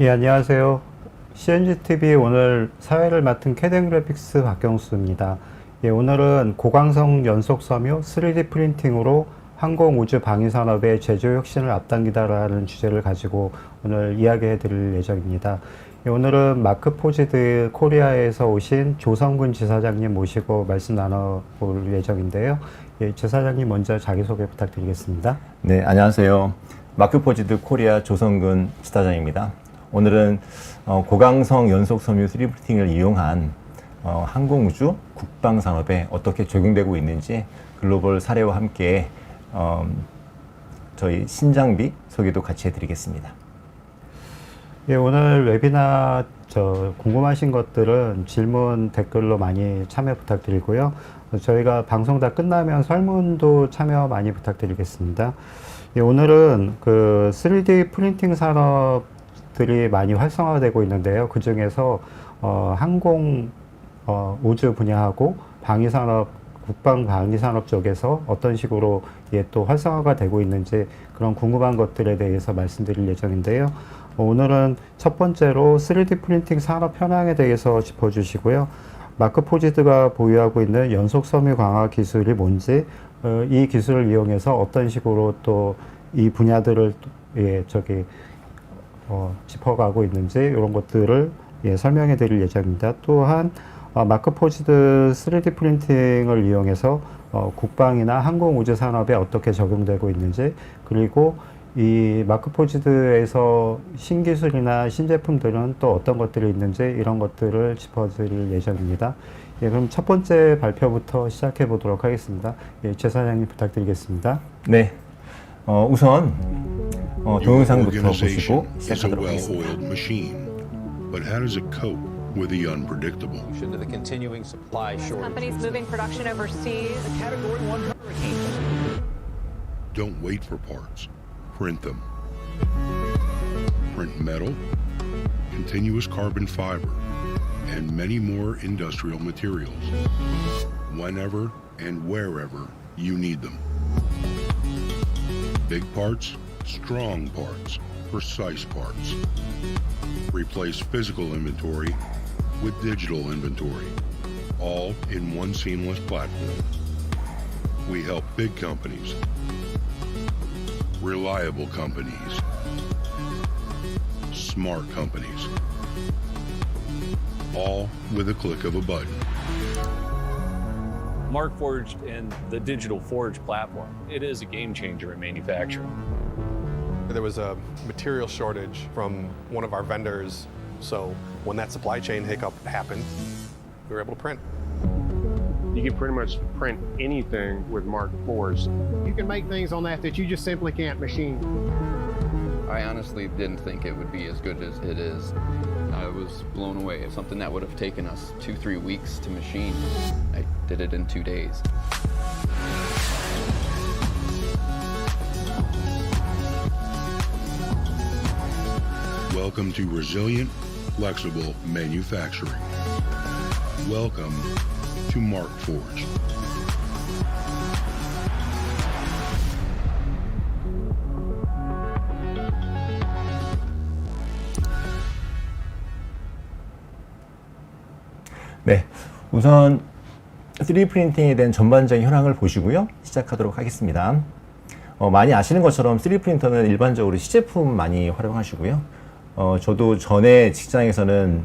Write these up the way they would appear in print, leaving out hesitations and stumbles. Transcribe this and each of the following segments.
예, 안녕하세요. CNGTV 오늘 사회를 맡은 캐덴 그래픽스 박경수입니다. 예, 오늘은 고강성 연속 섬유 3D 프린팅으로 항공 우주 방위 산업의 제조 혁신을 앞당기다라는 주제를 가지고 오늘 이야기해 드릴 예정입니다. 예, 오늘은 마크 포지드 코리아에서 오신 조성근 지사장님 모시고 말씀 나눠볼 예정인데요. 예, 지사장님 먼저 자기소개 부탁드리겠습니다. 네, 안녕하세요. 마크 포지드 코리아 조성근 지사장입니다. 오늘은 고강성 연속 섬유 3D 프린팅을 이용한 항공우주 국방산업에 어떻게 적용되고 있는지 글로벌 사례와 함께 저희 신장비 소개도 같이 해드리겠습니다. 예, 오늘 웨비나 궁금하신 것들은 질문 댓글로 많이 참여 부탁드리고요. 저희가 방송 다 끝나면 설문도 참여 많이 부탁드리겠습니다. 예, 오늘은 그 3D 프린팅 산업들이 많이 활성화되고 있는데요. 그 중에서 항공 우주 분야하고 방위산업, 국방 방위산업 쪽에서 어떤 식으로 또 활성화가 되고 있는지 그런 궁금한 것들에 대해서 말씀드릴 예정인데요. 오늘은 첫 번째로 3D 프린팅 산업 현황에 대해서 짚어주시고요. 마크 포지드가 보유하고 있는 연속 섬유 강화 기술이 뭔지, 이 기술을 이용해서 어떤 식으로 또 이 분야들을 짚어가고 있는지 이런 것들을 설명해 드릴 예정입니다. 또한 마크 포지드 3D 프린팅을 이용해서 국방이나 항공 우주 산업에 어떻게 적용되고 있는지, 그리고 이 마크 포지드에서 신기술이나 신제품들은 또 어떤 것들이 있는지 이런 것들을 짚어드릴 예정입니다. 예, 그럼 첫 번째 발표부터 시작해 보도록 하겠습니다. 예, 제 사장님 부탁드리겠습니다. 네, 우선 동영상부터 보시고 시작하도록 하겠습니다. But how does it cope with the unpredictable? To the continuing supply shortage. Companies moving production overseas. Category 1 hurricane. Don't wait for parts. Print them. Print metal, continuous carbon fiber, and many more industrial materials. Whenever and wherever you need them. Big parts, strong parts, precise parts. Replace physical inventory with digital inventory, all in one seamless platform. We help big companies, reliable companies, smart companies, all with a click of a button. Markforged and the Digital Forge platform, it is a game changer in manufacturing. There was a material shortage from one of our vendors, so when that supply chain hiccup happened, we were able to print. You can pretty much print anything with Mark IVs. You can make things on that you just simply can't machine. I honestly didn't think it would be as good as it is. I was blown away. It's something that would have taken us 2-3 weeks to machine. I did it in 2 days. Welcome to resilient, flexible manufacturing. Welcome to Markforged. 네, 우선 3D 프린팅에 대한 전반적인 현황을 보시고요. 시작하도록 하겠습니다. 많이 아시는 것처럼 3D 프린터는 일반적으로 시제품 많이 활용하시고요. 저도 전에 직장에서는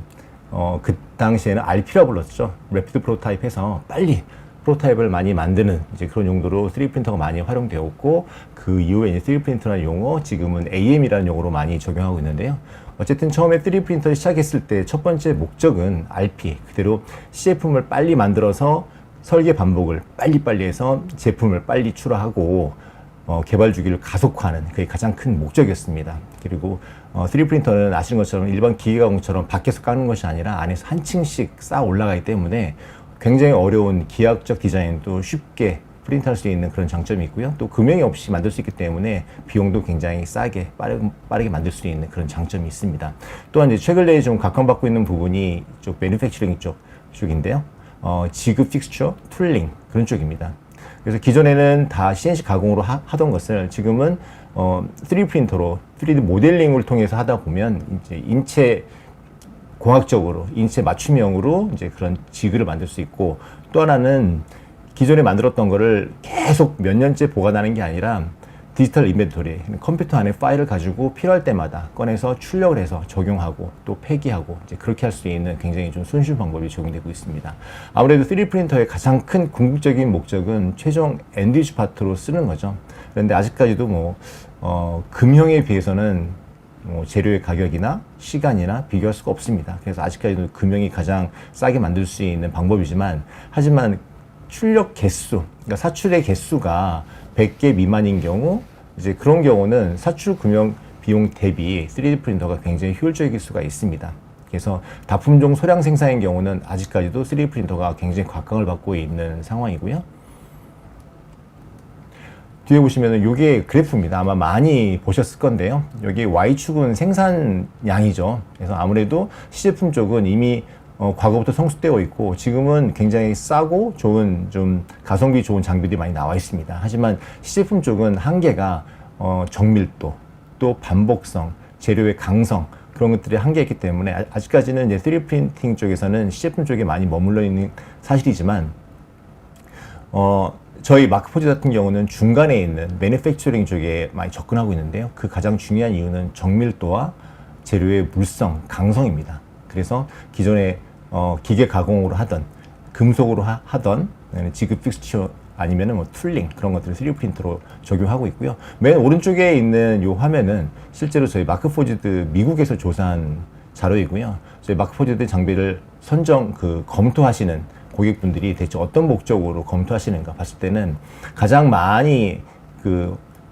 그 당시에는 RP라고 불렀죠. 래피드 프로토타입 해서 빨리 프로토타입을 많이 만드는 이제 그런 용도로 3D 프린터가 많이 활용되었고, 그 이후에 이제 3D 프린터라는 용어, 지금은 AM이라는 용어로 많이 적용하고 있는데요. 어쨌든 처음에 3D 프린터를 시작했을 때 첫 번째 목적은 RP, 그대로 시제품을 빨리 만들어서 설계 반복을 빨리빨리 해서 제품을 빨리 출하하고 개발 주기를 가속화하는 그게 가장 큰 목적이었습니다. 그리고 3D 프린터는 아시는 것처럼 일반 기계 가공처럼 밖에서 까는 것이 아니라 안에서 한 층씩 쌓아 올라가기 때문에 굉장히 어려운 기하학적 디자인도 쉽게 프린트할 수 있는 그런 장점이 있고요. 또 금형이 없이 만들 수 있기 때문에 비용도 굉장히 싸게 빠르게 만들 수 있는 그런 장점이 있습니다. 또한 이제 최근에 좀 각광받고 있는 부분이 이쪽 매니팩처링 쪽인데요. 지급 픽스처, 툴링 그런 쪽입니다. 그래서 기존에는 다 CNC 가공으로 하던 것을 지금은 3D 프린터로 3D 모델링을 통해서 하다 보면 이제 인체 공학적으로 인체 맞춤형으로 이제 그런 지그를 만들 수 있고, 또 하나는 기존에 만들었던 거를 계속 몇 년째 보관하는 게 아니라 디지털 인벤토리, 컴퓨터 안에 파일을 가지고 필요할 때마다 꺼내서 출력을 해서 적용하고 또 폐기하고 이제 그렇게 할 수 있는 굉장히 좀 손쉬운 방법이 적용되고 있습니다. 아무래도 3D 프린터의 가장 큰 궁극적인 목적은 최종 엔드 유즈 파트로 쓰는 거죠. 그런데 아직까지도 금형에 비해서는 재료의 가격이나 시간이나 비교할 수가 없습니다. 그래서 아직까지도 금형이 가장 싸게 만들 수 있는 방법이지만, 하지만 출력 개수, 그러니까 사출의 개수가 100개 미만인 경우, 이제 그런 경우는 사출 금형 비용 대비 3D 프린터가 굉장히 효율적일 수가 있습니다. 그래서 다품종 소량 생산인 경우는 아직까지도 3D 프린터가 굉장히 곽강을 받고 있는 상황이고요. 뒤에 보시면은 이게 그래프입니다. 아마 많이 보셨을 건데요. 여기 Y축은 생산량이죠. 그래서 아무래도 시제품 쪽은 이미 과거부터 성숙되어 있고 지금은 굉장히 싸고 좋은, 좀 가성비 좋은 장비들이 많이 나와 있습니다. 하지만 시제품 쪽은 한계가 정밀도, 또 반복성, 재료의 강성, 그런 것들이 한계있기 때문에 아직까지는 이제 3D 프린팅 쪽에서는 시제품 쪽에 많이 머물러 있는 사실이지만, 저희 마크포즈 같은 경우는 중간에 있는 매니팩처링 쪽에 많이 접근하고 있는데요. 그 가장 중요한 이유는 정밀도와 재료의 물성, 강성입니다. 그래서 기존에 기계 가공으로 하던, 금속으로 하던 지그 픽스처 아니면은 툴링, 그런 것들을 3D 프린터로 적용하고 있고요. 맨 오른쪽에 있는 이 화면은 실제로 저희 마크포즈드 미국에서 조사한 자료이고요. 저희 마크포즈드 장비를 검토하시는 고객분들이 대체 어떤 목적으로 검토하시는가 봤을 때는 가장 많이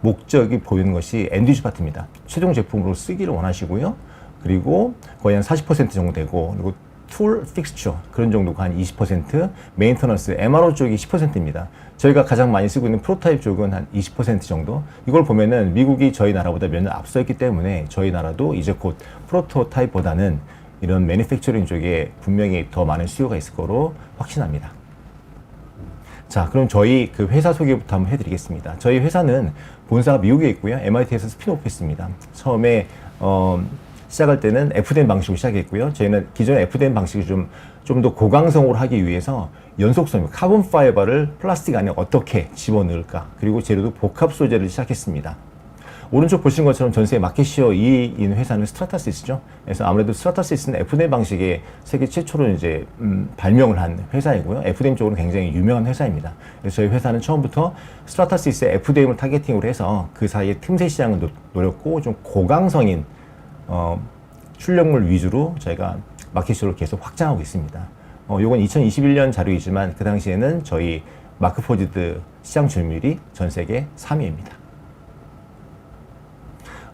목적이 보이는 것이 엔드유즈 파트입니다. 최종 제품으로 쓰기를 원하시고요. 그리고 거의 한 40% 정도 되고, 그리고 툴, 픽스처 그런 정도가 한 20%, 메인터넌스, MRO 쪽이 10%입니다. 저희가 가장 많이 쓰고 있는 프로타입 쪽은 한 20% 정도. 이걸 보면은 미국이 저희 나라보다 몇 년 앞서 있기 때문에 저희 나라도 이제 곧 프로토타입보다는 이런 매니팩처링 쪽에 분명히 더 많은 수요가 있을 거로 확신합니다. 자, 그럼 저희 회사 소개부터 한번 해드리겠습니다. 저희 회사는 본사가 미국에 있고요. MIT에서 스핀오프 했습니다. 처음에 시작할 때는 FDM 방식으로 시작했고요. 저희는 기존의 FDM 방식을 좀 더 고강성으로 하기 위해서 연속섬유, 카본 파이버를 플라스틱 안에 어떻게 집어넣을까, 그리고 재료도 복합 소재를 시작했습니다. 오른쪽 보신 것처럼 전세계 마켓시어 2위인 회사는 스트라타시스죠. 그래서 아무래도 스트라타시스는 FDM 방식에 세계 최초로 이제 발명을 한 회사이고요. FDM 쪽으로 굉장히 유명한 회사입니다. 그래서 저희 회사는 처음부터 스트라타시스의 FDM을 타겟팅으로 해서 그 사이에 틈새 시장을 노렸고, 좀 고강성인 출력물 위주로 저희가 마켓시어를 계속 확장하고 있습니다. 요건 2021년 자료이지만 그 당시에는 저희 마크포즈드 시장 점유율이 전 세계 3위입니다.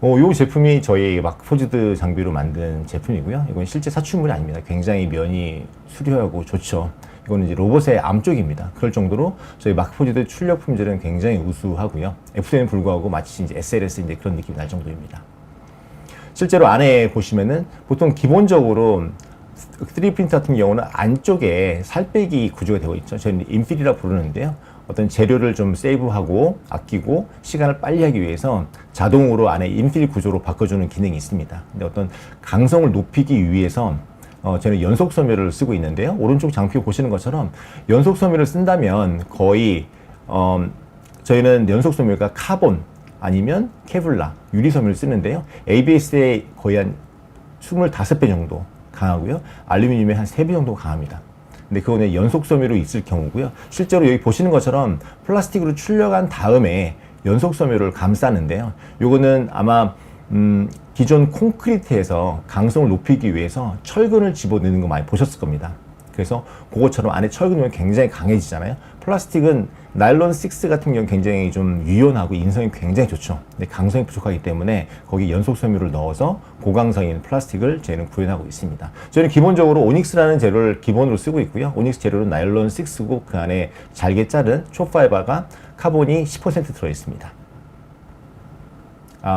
이 제품이 저희 마크포즈드 장비로 만든 제품이고요. 이건 실제 사출물이 아닙니다. 굉장히 면이 수려하고 좋죠. 이거는 이제 로봇의 암 쪽입니다. 그럴 정도로 저희 마크포즈드 출력 품질은 굉장히 우수하고요. FDM에 불구하고 마치 이제 SLS 이제 그런 느낌이 날 정도입니다. 실제로 안에 보시면은 보통 기본적으로 3D 프린터 같은 경우는 안쪽에 살 빼기 구조가 되어 있죠. 저희는 인필이라 부르는데요. 어떤 재료를 좀 세이브하고 아끼고 시간을 빨리 하기 위해서 자동으로 안에 인필 구조로 바꿔주는 기능이 있습니다. 근데 어떤 강성을 높이기 위해서 저는 연속 섬유를 쓰고 있는데요. 오른쪽 장표 보시는 것처럼 연속 섬유를 쓴다면 거의 저희는 연속 섬유가 카본 아니면 케블라, 유리 섬유를 쓰는데요. ABS에 거의 한 25배 정도 강하고요. 알루미늄에 한 3배 정도 강합니다. 근데 그거는 연속 섬유로 있을 경우고요. 실제로 여기 보시는 것처럼 플라스틱으로 출력한 다음에 연속 섬유를 감싸는데요. 요거는 아마 기존 콘크리트에서 강성을 높이기 위해서 철근을 집어넣는 거 많이 보셨을 겁니다. 그래서 그것처럼 안에 철근 넣으면 굉장히 강해지잖아요. 플라스틱은 나일론 6 같은 경우는 굉장히 좀 유연하고 인성이 굉장히 좋죠. 근데 강성이 부족하기 때문에 거기 연속 섬유를 넣어서 고강성인 플라스틱을 저희는 구현하고 있습니다. 저희는 기본적으로 오닉스라는 재료를 기본으로 쓰고 있고요. 오닉스 재료는 나일론 6고 그 안에 잘게 자른 초파이버가 카본이 10% 들어 있습니다.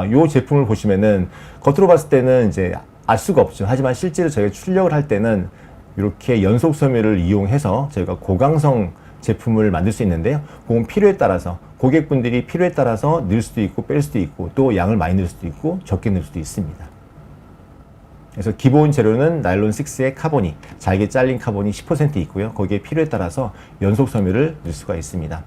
이 제품을 보시면은 겉으로 봤을 때는 이제 알 수가 없죠. 하지만 실제로 저희가 출력을 할 때는 이렇게 연속 섬유를 이용해서 저희가 고강성 제품을 만들 수 있는데요. 그건 필요에 따라서 고객분들이 필요에 따라서 넣을 수도 있고 뺄 수도 있고 또 양을 많이 넣을 수도 있고 적게 넣을 수도 있습니다. 그래서 기본 재료는 나일론 6에 카본이, 잘게 잘린 카본이 10% 있고요. 거기에 필요에 따라서 연속 섬유를 넣을 수가 있습니다.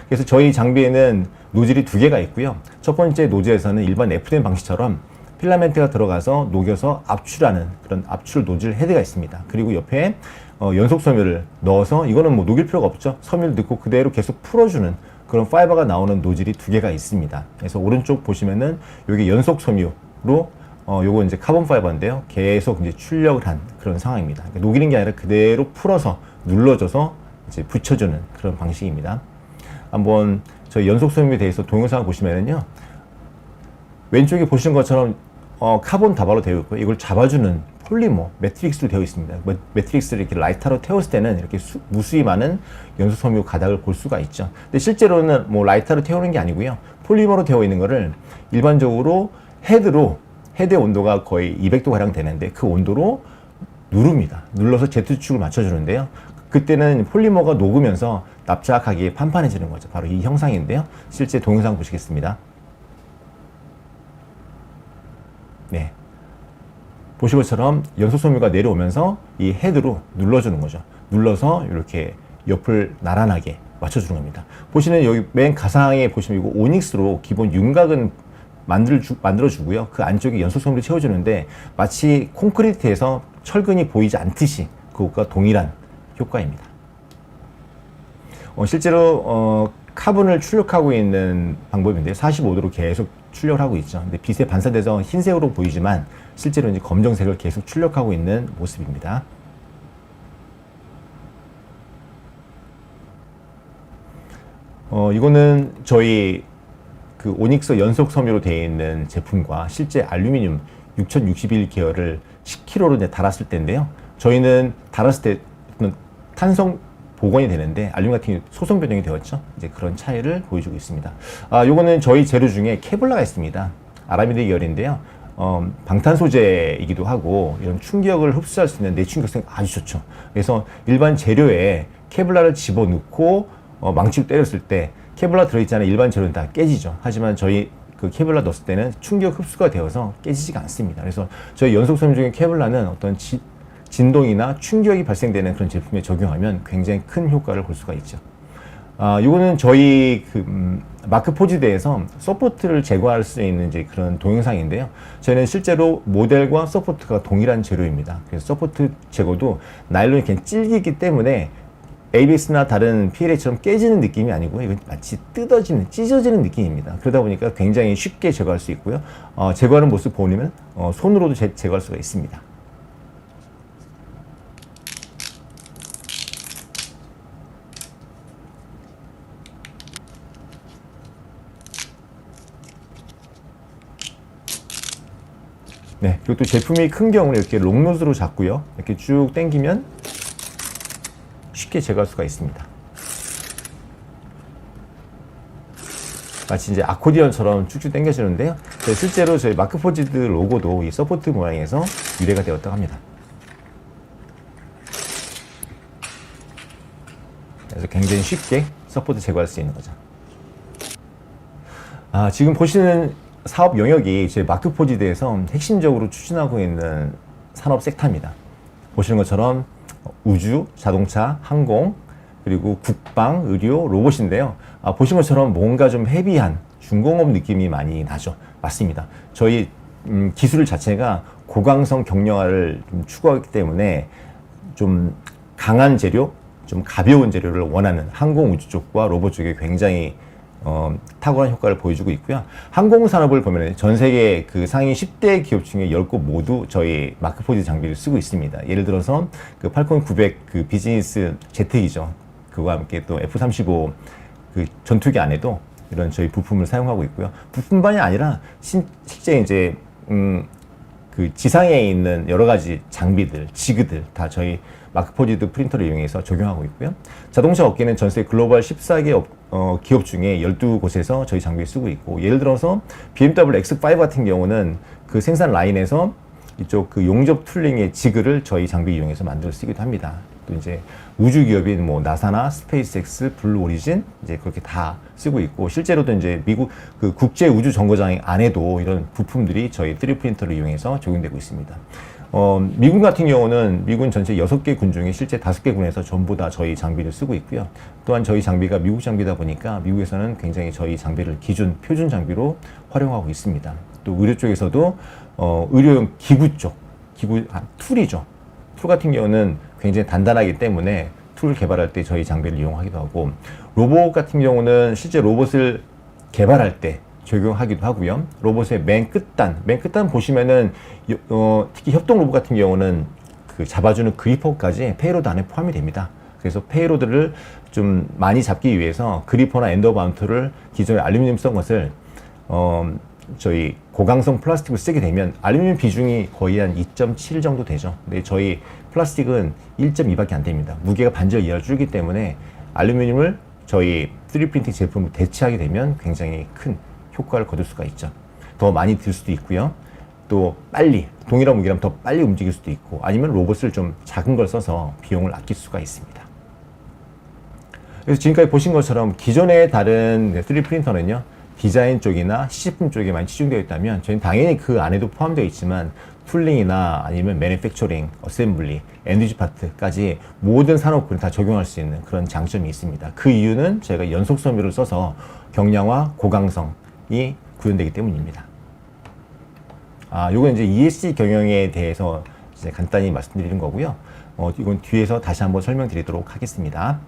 그래서 저희 장비에는 노즐이 2개가 있고요. 첫 번째 노즐에서는 일반 FDM 방식처럼 필라멘트가 들어가서 녹여서 압출하는 그런 압출 노즐 헤드가 있습니다. 그리고 옆에 연속 섬유를 넣어서, 이거는 뭐 녹일 필요가 없죠. 섬유를 넣고 그대로 계속 풀어주는 그런 파이버가 나오는 노즐이 2개가 있습니다. 그래서 오른쪽 보시면은 여기 연속 섬유로 요거 이제 카본 파이버인데요. 계속 이제 출력을 한 그런 상황입니다. 그러니까 녹이는 게 아니라 그대로 풀어서 눌러줘서 이제 붙여주는 그런 방식입니다. 한번 저희 연속 섬유에 대해서 동영상을 보시면은요. 왼쪽에 보시는 것처럼 카본 다발로 되어 있고요. 이걸 잡아주는 폴리머, 매트릭스로 되어 있습니다. 매트릭스를 이렇게 라이터로 태웠을 때는 이렇게 무수히 많은 연속 섬유 가닥을 볼 수가 있죠. 근데 실제로는 뭐 라이터로 태우는 게 아니고요. 폴리머로 되어 있는 거를 일반적으로 헤드의 온도가 거의 200도 가량 되는데 그 온도로 누릅니다. 눌러서 Z축을 맞춰주는데요. 그때는 폴리머가 녹으면서 납작하게 판판해지는 거죠. 바로 이 형상인데요. 실제 동영상 보시겠습니다. 네. 보신 것처럼 연속 섬유가 내려오면서 이 헤드로 눌러주는 거죠. 눌러서 이렇게 옆을 나란하게 맞춰주는 겁니다. 보시는 여기 맨 가상에 보시면 이거 오닉스로 기본 윤곽은 만들어주고요. 그 안쪽에 연속 섬유를 채워주는데 마치 콘크리트에서 철근이 보이지 않듯이 그것과 동일한 효과입니다. 실제로 카본을 출력하고 있는 방법인데요. 45도로 계속 출력을 하고 있죠. 근데 빛에 반사돼서 흰색으로 보이지만 실제로 이제 검정색을 계속 출력하고 있는 모습입니다. 이거는 저희 그 오닉스 연속 섬유로 되어 있는 제품과 실제 알루미늄 6061 계열을 10kg로 이제 달았을 때인데요. 저희는 달았을 때 탄성 복원이 되는데 알루미늄 같은 경우 소성 변형이 되었죠. 이제 그런 차이를 보여주고 있습니다. 요거는 저희 재료 중에 케블라가 있습니다. 아라미드 계열인데요. 방탄 소재이기도 하고 이런 충격을 흡수할 수 있는 내충격성이 아주 좋죠. 그래서 일반 재료에 케블라를 집어넣고 망치로 때렸을 때 케블라 들어있잖아요. 일반 재료는 다 깨지죠. 하지만 저희 그 케블라 넣었을 때는 충격 흡수가 되어서 깨지지가 않습니다. 그래서 저희 연속 섬유 중에 케블라는 어떤 진동이나 충격이 발생되는 그런 제품에 적용하면 굉장히 큰 효과를 볼 수가 있죠. 이거는 저희 마크 포지드에서 서포트를 제거할 수 있는 이제 그런 동영상인데요. 저희는 실제로 모델과 서포트가 동일한 재료입니다. 그래서 서포트 제거도 나일론이 그냥 질기기 때문에 ABS나 다른 PLA처럼 깨지는 느낌이 아니고 이건 마치 뜯어지는, 찢어지는 느낌입니다. 그러다 보니까 굉장히 쉽게 제거할 수 있고요. 제거하는 모습 보면 손으로도 제거할 수가 있습니다. 네, 그리고 또 제품이 큰 경우는 이렇게 롱노즈로 잡고요. 이렇게 쭉 당기면 쉽게 제거할 수가 있습니다. 마치 이제 아코디언처럼 쭉쭉 당겨지는데요. 실제로 저희 마크 포지드 로고도 이 서포트 모양에서 유래가 되었다고 합니다. 그래서 굉장히 쉽게 서포트 제거할 수 있는 거죠. 지금 보시는 사업 영역이 저희 마크 포지드에서 핵심적으로 추진하고 있는 산업 섹터입니다. 보시는 것처럼 우주, 자동차, 항공, 그리고 국방, 의료, 로봇인데요. 보신 것처럼 뭔가 좀 헤비한 중공업 느낌이 많이 나죠. 맞습니다. 저희 기술 자체가 고강성 경량화를 좀 추구하기 때문에 좀 강한 재료, 좀 가벼운 재료를 원하는 항공 우주 쪽과 로봇 쪽에 굉장히 탁월한 효과를 보여주고 있고요. 항공 산업을 보면 전 세계 그 상위 10대 기업 중에 10곳 모두 저희 마크 포지드 장비를 쓰고 있습니다. 예를 들어서 그 팔콘 900 그 비즈니스 제트기죠. 그와 함께 또 F-35 그 전투기 안에도 이런 저희 부품을 사용하고 있고요. 부품만이 아니라 실제 이제 그 지상에 있는 여러 가지 장비들, 지그들 다 저희 마크 포지드 프린터를 이용해서 적용하고 있고요. 자동차 업계는 전 세계 글로벌 14개 기업 중에 12곳에서 저희 장비를 쓰고 있고, 예를 들어서 BMW X5 같은 경우는 그 생산 라인에서 이쪽 그 용접 툴링의 지그를 저희 장비 이용해서 만들어 쓰기도 합니다. 또 이제 우주 기업인 뭐 나사나 스페이스X, 블루 오리진 이제 그렇게 다 쓰고 있고, 실제로도 이제 미국 그 국제 우주 정거장 안에도 이런 부품들이 저희 3D 프린터를 이용해서 적용되고 있습니다. 미군 같은 경우는 미군 전체 6개 군 중에 실제 5개 군에서 전부 다 저희 장비를 쓰고 있고요. 또한 저희 장비가 미국 장비다 보니까 미국에서는 굉장히 저희 장비를 기준 표준 장비로 활용하고 있습니다. 또 의료 쪽에서도 의료용 기구 쪽, 툴이죠. 툴 같은 경우는 굉장히 단단하기 때문에 툴을 개발할 때 저희 장비를 이용하기도 하고, 로봇 같은 경우는 실제 로봇을 개발할 때 적용하기도 하고요. 로봇의 맨 끝단 보시면은 특히 협동 로봇 같은 경우는 그 잡아주는 그리퍼까지 페이로드 안에 포함이 됩니다. 그래서 페이로드를 좀 많이 잡기 위해서 그리퍼나 엔더마운트를 기존에 알루미늄 쓴 것을 저희 고강성 플라스틱을 쓰게 되면 알루미늄 비중이 거의 한 2.7 정도 되죠. 근데 저희 플라스틱은 1.2밖에 안 됩니다. 무게가 반절 이하로 줄기 때문에 알루미늄을 저희 3D 프린팅 제품을 대체하게 되면 굉장히 큰 효과를 거둘 수가 있죠. 더 많이 들 수도 있고요. 또 빨리, 동일한 무게라면 더 빨리 움직일 수도 있고, 아니면 로봇을 좀 작은 걸 써서 비용을 아낄 수가 있습니다. 그래서 지금까지 보신 것처럼 기존의 다른 3D 프린터는요, 디자인 쪽이나 시제품 쪽에 많이 치중되어 있다면 저희는 당연히 그 안에도 포함되어 있지만 툴링이나 아니면 매니팩처링, 어셈블리, 엔드유지 파트까지 모든 산업군에 다 적용할 수 있는 그런 장점이 있습니다. 그 이유는 저희가 연속 섬유를 써서 경량화, 고강성이 구현되기 때문입니다. 이건 이제 ESG 경영에 대해서 이제 간단히 말씀드리는 거고요. 이건 뒤에서 다시 한번 설명드리도록 하겠습니다.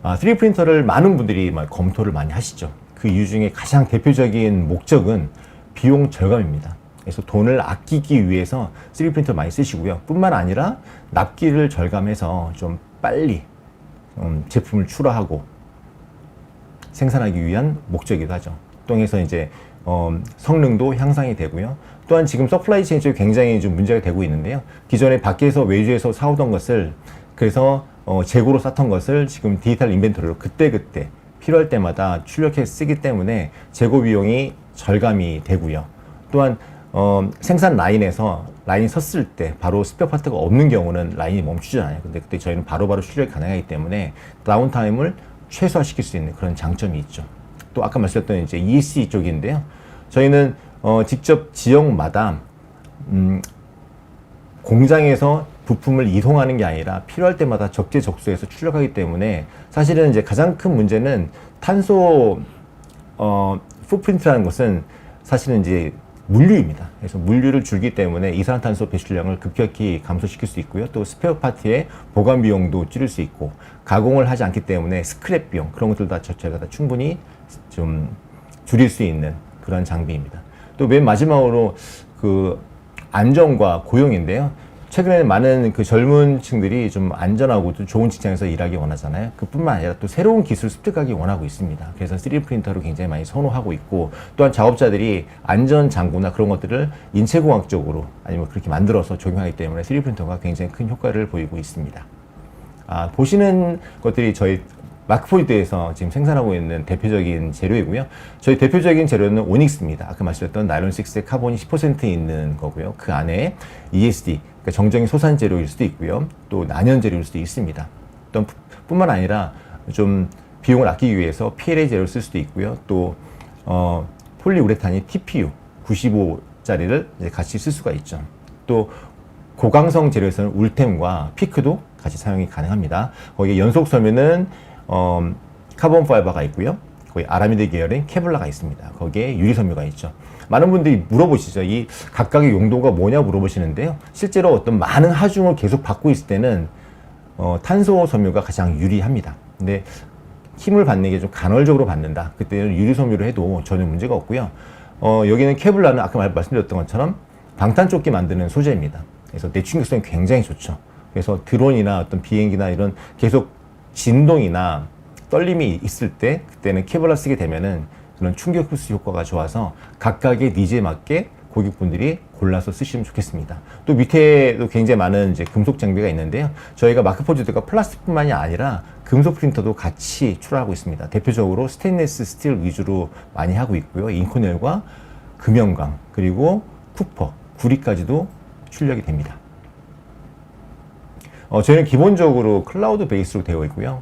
3D 프린터를 많은 분들이 검토를 많이 하시죠. 그 이유 중에 가장 대표적인 목적은 비용 절감입니다. 그래서 돈을 아끼기 위해서 3D 프린터 많이 쓰시고요. 뿐만 아니라 납기를 절감해서 좀 빨리 제품을 출하하고 생산하기 위한 목적이기도 하죠. 통해서 이제 성능도 향상이 되고요. 또한 지금 서플라이 체인 쪽이 굉장히 좀 문제가 되고 있는데요. 기존에 밖에서 외주에서 사오던 것을, 그래서 재고로 쌌던 것을 지금 디지털 인벤토리로 그때그때 필요할 때마다 출력해 쓰기 때문에 재고 비용이 절감이 되고요. 또한 생산 라인에서 라인이 섰을 때 바로 스페어 파트가 없는 경우는 라인이 멈추잖아요. 근데 그때 저희는 바로바로 출력이 가능하기 때문에 다운타임을 최소화시킬 수 있는 그런 장점이 있죠. 또 아까 말씀드렸던 이제 ESG 쪽인데요. 저희는 직접 지역마다 공장에서 부품을 이동하는 게 아니라 필요할 때마다 적재적소해서 출력하기 때문에 사실은 이제 가장 큰 문제는 탄소 풋프린트라는 것은 사실은 이제 물류입니다. 그래서 물류를 줄기 때문에 이산화탄소 배출량을 급격히 감소시킬 수 있고요. 또 스페어 파트의 보관 비용도 줄일 수 있고, 가공을 하지 않기 때문에 스크랩 비용, 그런 것들 다 저희가 다 충분히 좀 줄일 수 있는 그런 장비입니다. 또 맨 마지막으로 그 안정과 고용인데요. 최근에 많은 그 젊은 층들이 좀 안전하고 또 좋은 직장에서 일하기 원하잖아요. 그뿐만 아니라 또 새로운 기술을 습득하기 원하고 있습니다. 그래서 3D 프린터를 굉장히 많이 선호하고 있고, 또한 작업자들이 안전 장구나 그런 것들을 인체공학적으로 아니면 그렇게 만들어서 적용하기 때문에 3D 프린터가 굉장히 큰 효과를 보이고 있습니다. 보시는 것들이 저희 마크포이드에서 지금 생산하고 있는 대표적인 재료이고요. 저희 대표적인 재료는 오닉스입니다. 아까 말씀드렸던 나일론 6에 카본이 10% 있는 거고요. 그 안에 ESD, 그러니까 정정이 소산 재료일 수도 있고요. 또 난연 재료일 수도 있습니다. 또 뿐만 아니라 좀 비용을 아끼기 위해서 PLA 재료를 쓸 수도 있고요. 또 폴리우레탄이 TPU 95짜리를 같이 쓸 수가 있죠. 또 고강성 재료에서는 울템과 피크도 같이 사용이 가능합니다. 거기에 연속 섬유는 카본 파이버가 있고요. 거기 아라미드 계열인 케블라가 있습니다. 거기에 유리 섬유가 있죠. 많은 분들이 물어보시죠. 이 각각의 용도가 뭐냐 물어보시는데요. 실제로 어떤 많은 하중을 계속 받고 있을 때는 탄소 섬유가 가장 유리합니다. 근데 힘을 받는 게 좀 간헐적으로 받는다. 그때는 유리 섬유로 해도 전혀 문제가 없고요. 여기는 케블라는 아까 말씀드렸던 것처럼 방탄조끼 만드는 소재입니다. 그래서 내충격성이 굉장히 좋죠. 그래서 드론이나 어떤 비행기나 이런 계속 진동이나 떨림이 있을 때 그때는 케블라 쓰게 되면은 그런 충격 흡수 효과가 좋아서 각각의 니즈에 맞게 고객분들이 골라서 쓰시면 좋겠습니다. 또 밑에도 굉장히 많은 이제 금속 장비가 있는데요. 저희가 마크포즈드가 플라스틱뿐만이 아니라 금속 프린터도 같이 출하하고 있습니다. 대표적으로 스테인리스 스틸 위주로 많이 하고 있고요. 인코넬과 금형광, 그리고 쿠퍼, 구리까지도 출력이 됩니다. 저희는 기본적으로 클라우드 베이스로 되어 있고요.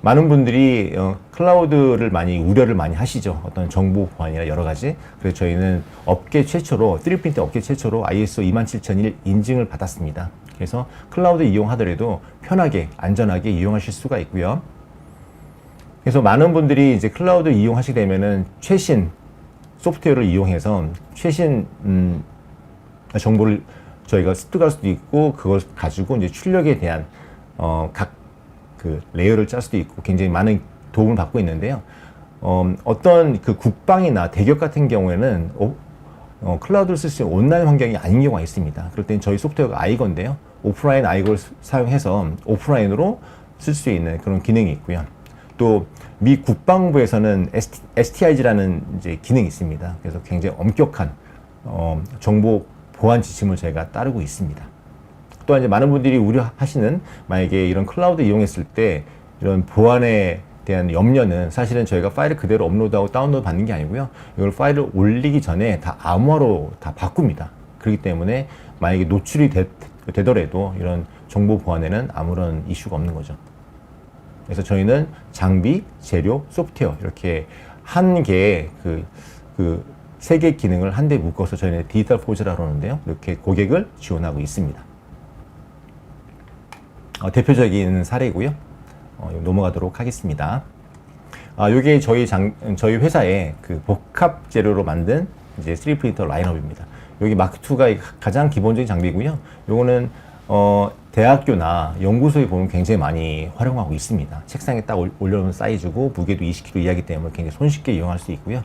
많은 분들이 클라우드를 많이 우려를 많이 하시죠. 어떤 정보 보안이나 여러 가지. 그래서 저희는 업계 최초로 3D 업계 최초로 ISO 27001 인증을 받았습니다. 그래서 클라우드 이용하더라도 편하게 안전하게 이용하실 수가 있고요. 그래서 많은 분들이 이제 클라우드 이용하시게 되면은 최신 소프트웨어를 이용해서 최신 정보를 저희가 습득할 수도 있고 그걸 가지고 이제 출력에 대한 각 그 레이어를 짤 수도 있고 굉장히 많은 도움을 받고 있는데요. 어떤 그 국방이나 대기업 같은 경우에는 클라우드를 쓸 수 있는 온라인 환경이 아닌 경우가 있습니다. 그럴 때는 저희 소프트웨어가 아이건데요. 오프라인 아이건을 사용해서 오프라인으로 쓸 수 있는 그런 기능이 있고요. 또 미 국방부에서는 STIG라는 이제 기능이 있습니다. 그래서 굉장히 엄격한 정보 보안 지침을 저희가 따르고 있습니다. 또한 이제 많은 분들이 우려하시는 만약에 이런 클라우드 이용했을 때 이런 보안에 대한 염려는 사실은 저희가 파일을 그대로 업로드하고 다운로드 받는 게 아니고요. 이걸 파일을 올리기 전에 다 암호화로 다 바꿉니다. 그렇기 때문에 만약에 노출이 되더라도 이런 정보 보안에는 아무런 이슈가 없는 거죠. 그래서 저희는 장비, 재료, 소프트웨어 이렇게 한 개의 세 개의 기능을 한 대 묶어서 저희는 디지털 포즈라고 하는데요. 이렇게 고객을 지원하고 있습니다. 대표적인 사례이고요. 넘어가도록 하겠습니다. 이게 저희 회사의 그 복합 재료로 만든 이제 3D 프린터 라인업입니다. 여기 마크 2가 가장 기본적인 장비고요. 요거는 대학교나 연구소에 보면 굉장히 많이 활용하고 있습니다. 책상에 딱 올려놓은 사이즈고 무게도 20kg 이하이기 때문에 굉장히 손쉽게 이용할 수 있고요.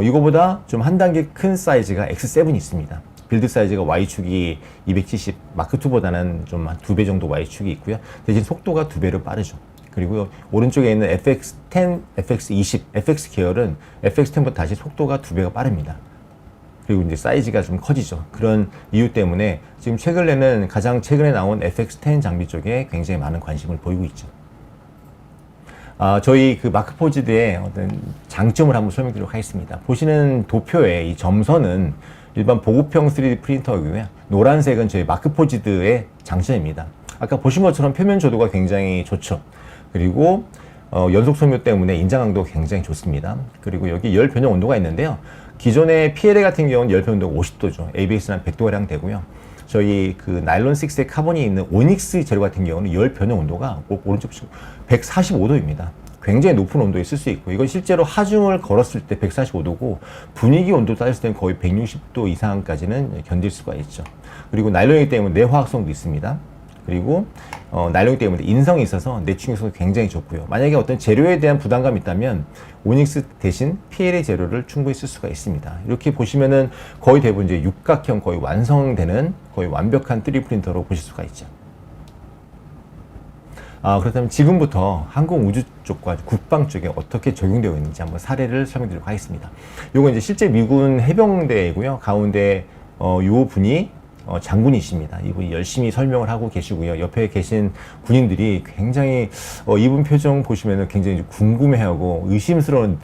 이거보다 좀 한 단계 큰 사이즈가 X7이 있습니다. 빌드 사이즈가 Y축이 270, 마크2보다는 좀 한 2배 정도 Y축이 있고요. 대신 속도가 2배로 빠르죠. 그리고 오른쪽에 있는 FX10, FX20, FX 계열은 FX10보다 다시 속도가 2배가 빠릅니다. 그리고 이제 사이즈가 좀 커지죠. 그런 이유 때문에 지금 최근에 나온 FX10 장비 쪽에 굉장히 많은 관심을 보이고 있죠. 저희 그 마크포지드의 어떤 장점을 한번 설명드리도록 하겠습니다. 보시는 도표의 이 점선은 일반 보급형 3D 프린터이고요. 노란색은 저희 마크포지드의 장점입니다. 아까 보신 것처럼 표면 조도가 굉장히 좋죠. 그리고 연속 소묘 때문에 인장 강도가 굉장히 좋습니다. 그리고 여기 열 변형 온도가 있는데요. 기존의 PLA 같은 경우는 열 변형 온도가 50도죠. ABS는 100도가량 되고요. 저희 그 나일론 6에 카본이 있는 오닉스 재료 같은 경우는 열 변형 온도가 오른쪽 145도입니다. 굉장히 높은 온도에 쓸 수 있고, 이건 실제로 하중을 걸었을 때 145도고 분위기 온도 따졌을 때는 거의 160도 이상까지는 견딜 수가 있죠. 그리고 나일론이기 때문에 내화학성도 있습니다. 그리고 나일론이기 때문에 인성이 있어서 내충격성도 굉장히 좋고요. 만약에 어떤 재료에 대한 부담감이 있다면 오닉스 대신 PLA 재료를 충분히 쓸 수가 있습니다. 이렇게 보시면은 거의 대부분 이제 육각형 거의 완성되는 거의 완벽한 3D 프린터로 보실 수가 있죠. 그렇다면 지금부터 항공우주 쪽과 국방 쪽에 어떻게 적용되어 있는지 한번 사례를 설명드리도록 하겠습니다. 요건 이제 실제 미군 해병대이고요. 가운데 요 분이 장군이십니다. 이분이 열심히 설명을 하고 계시고요. 옆에 계신 군인들이 굉장히 이분 표정 보시면 굉장히 궁금해하고 의심스러운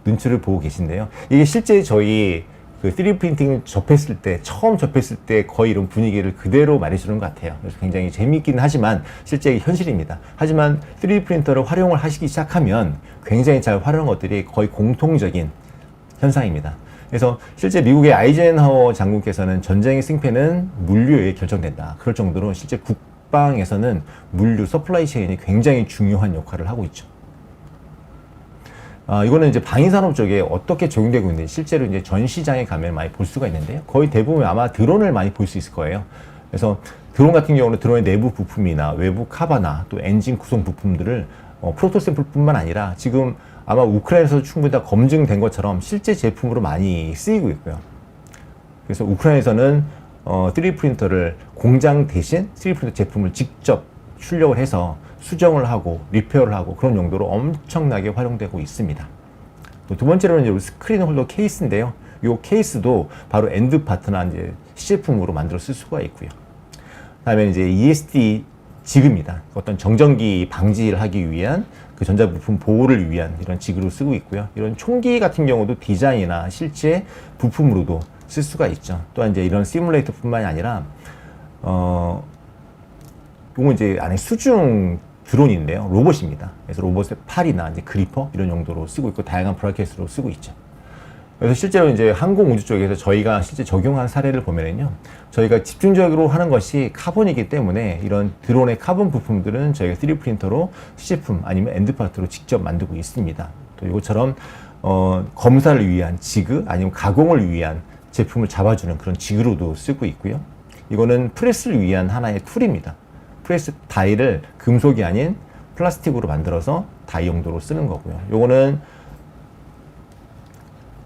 눈치를 보고 계신데요. 이게 실제 저희 그 3D 프린팅 처음 접했을 때 거의 이런 분위기를 그대로 말해주는 것 같아요. 그래서 굉장히 재미있긴 하지만 실제 현실입니다. 하지만 3D 프린터를 활용을 하시기 시작하면 굉장히 잘 활용한 것들이 거의 공통적인 현상입니다. 그래서 실제 미국의 아이젠하워 장군께서는 전쟁의 승패는 물류에 결정된다. 그럴 정도로 실제 국방에서는 물류, 서플라이 체인이 굉장히 중요한 역할을 하고 있죠. 이거는 이제 방위산업 쪽에 어떻게 적용되고 있는지 실제로 이제 전 시장에 가면 많이 볼 수가 있는데요. 거의 대부분 아마 드론을 많이 볼 수 있을 거예요. 그래서 드론 같은 경우는 드론의 내부 부품이나 외부 카바나 또 엔진 구성 부품들을 프로토 샘플뿐만 아니라 지금 아마 우크라이나에서 충분히 다 검증된 것처럼 실제 제품으로 많이 쓰이고 있고요. 그래서 우크라이나에서는 3D 프린터를 공장 대신 3D 프린터 제품을 직접 출력을 해서 수정을 하고 리페어를 하고 그런 용도로 엄청나게 활용되고 있습니다. 두 번째로는 이제 스크린 홀더 케이스인데요. 이 케이스도 바로 엔드 파트나 이제 시제품으로 만들어 쓸 수가 있고요. 다음에 이제 ESD 지그입니다. 어떤 정전기 방지를 하기 위한 그 전자부품 보호를 위한 이런 지그로 쓰고 있고요. 이런 총기 같은 경우도 디자인이나 실제 부품으로도 쓸 수가 있죠. 또한 이제 이런 시뮬레이터뿐만이 아니라 이건 이제 안에 수중 드론인데요. 로봇입니다. 그래서 로봇의 팔이나 이제 그리퍼 이런 용도로 쓰고 있고 다양한 브라켓으로 쓰고 있죠. 그래서 실제로 이제 항공 우주 쪽에서 저희가 실제 적용한 사례를 보면은요, 저희가 집중적으로 하는 것이 카본이기 때문에 이런 드론의 카본 부품들은 저희가 3D 프린터로 시제품 아니면 엔드파트로 직접 만들고 있습니다. 또 이것처럼 검사를 위한 지그 아니면 가공을 위한 제품을 잡아주는 그런 지그로도 쓰고 있고요. 이거는 프레스를 위한 하나의 툴입니다. 프레스 다이를 금속이 아닌 플라스틱으로 만들어서 다이 용도로 쓰는 거고요. 요거는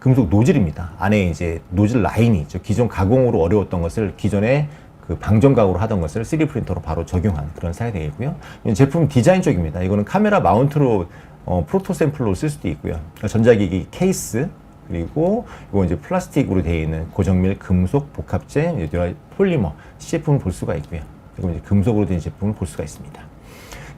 금속 노즐입니다. 안에 이제 노즐 라인이 있죠. 기존 가공으로 어려웠던 것을 기존에 그 방정각으로 하던 것을 3D 프린터로 바로 적용한 그런 사례되겠고요. 제품 디자인 쪽입니다. 이거는 카메라 마운트로 프로토 샘플로 쓸 수도 있고요. 전자기기 케이스, 그리고 이거 이제 플라스틱으로 되어 있는 고정밀 금속 복합재, 폴리머 제품을 볼 수가 있고요. 그리고 이제 금속으로 된 제품을 볼 수가 있습니다.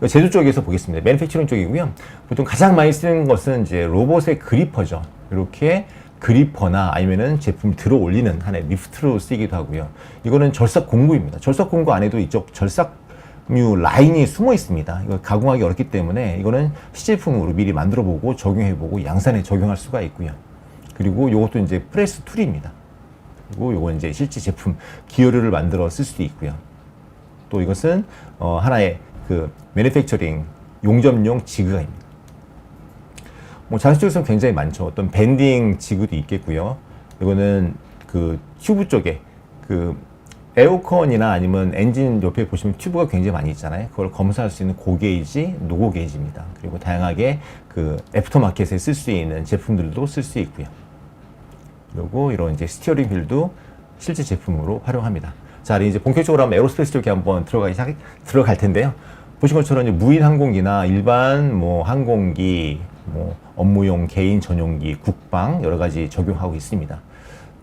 제조 쪽에서 보겠습니다. 매니팩처링 쪽이고요. 보통 가장 많이 쓰는 것은 이제 로봇의 그리퍼죠. 이렇게 그리퍼나 아니면은 제품 들어 올리는 하나의 리프트로 쓰이기도 하고요. 이거는 절삭 공구입니다. 절삭 공구 안에도 이쪽 절삭류 라인이 숨어 있습니다. 이거 가공하기 어렵기 때문에 이거는 시제품으로 미리 만들어 보고 적용해 보고 양산에 적용할 수가 있고요. 그리고 이것도 이제 프레스 툴입니다. 그리고 이건 이제 실제 제품 기어류를 만들어 쓸 수도 있고요. 또 이것은 하나의 그 매니팩처링 용접용 지그가입니다. 뭐 장식적으로는 굉장히 많죠. 어떤 밴딩 지그도 있겠고요. 이거는 그 튜브 쪽에 그 에어컨이나 아니면 엔진 옆에 보시면 튜브가 굉장히 많이 있잖아요. 그걸 검사할 수 있는 고게이지, 노고게이지입니다. 그리고 다양하게 그 애프터마켓에 쓸 수 있는 제품들도 쓸 수 있고요. 그리고 이런 이제 스티어링 휠도 실제 제품으로 활용합니다. 자, 이제 본격적으로 한번 에어로스페이스 쪽에 한번 들어갈 텐데요. 보신 것처럼 이제 무인 항공기나 일반 뭐 항공기, 뭐 업무용 개인 전용기, 국방 여러 가지 적용하고 있습니다.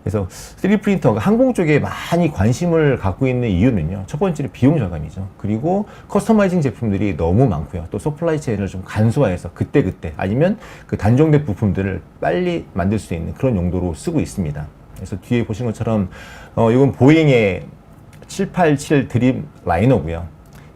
그래서 3D 프린터가 항공 쪽에 많이 관심을 갖고 있는 이유는요. 첫 번째는 비용 절감이죠. 그리고 커스터마이징 제품들이 너무 많고요. 또 서플라이 체인을 좀 간소화해서 그때그때 아니면 그 단종된 부품들을 빨리 만들 수 있는 그런 용도로 쓰고 있습니다. 그래서 뒤에 보신 것처럼 이건 보잉의 787 드림 라이너고요.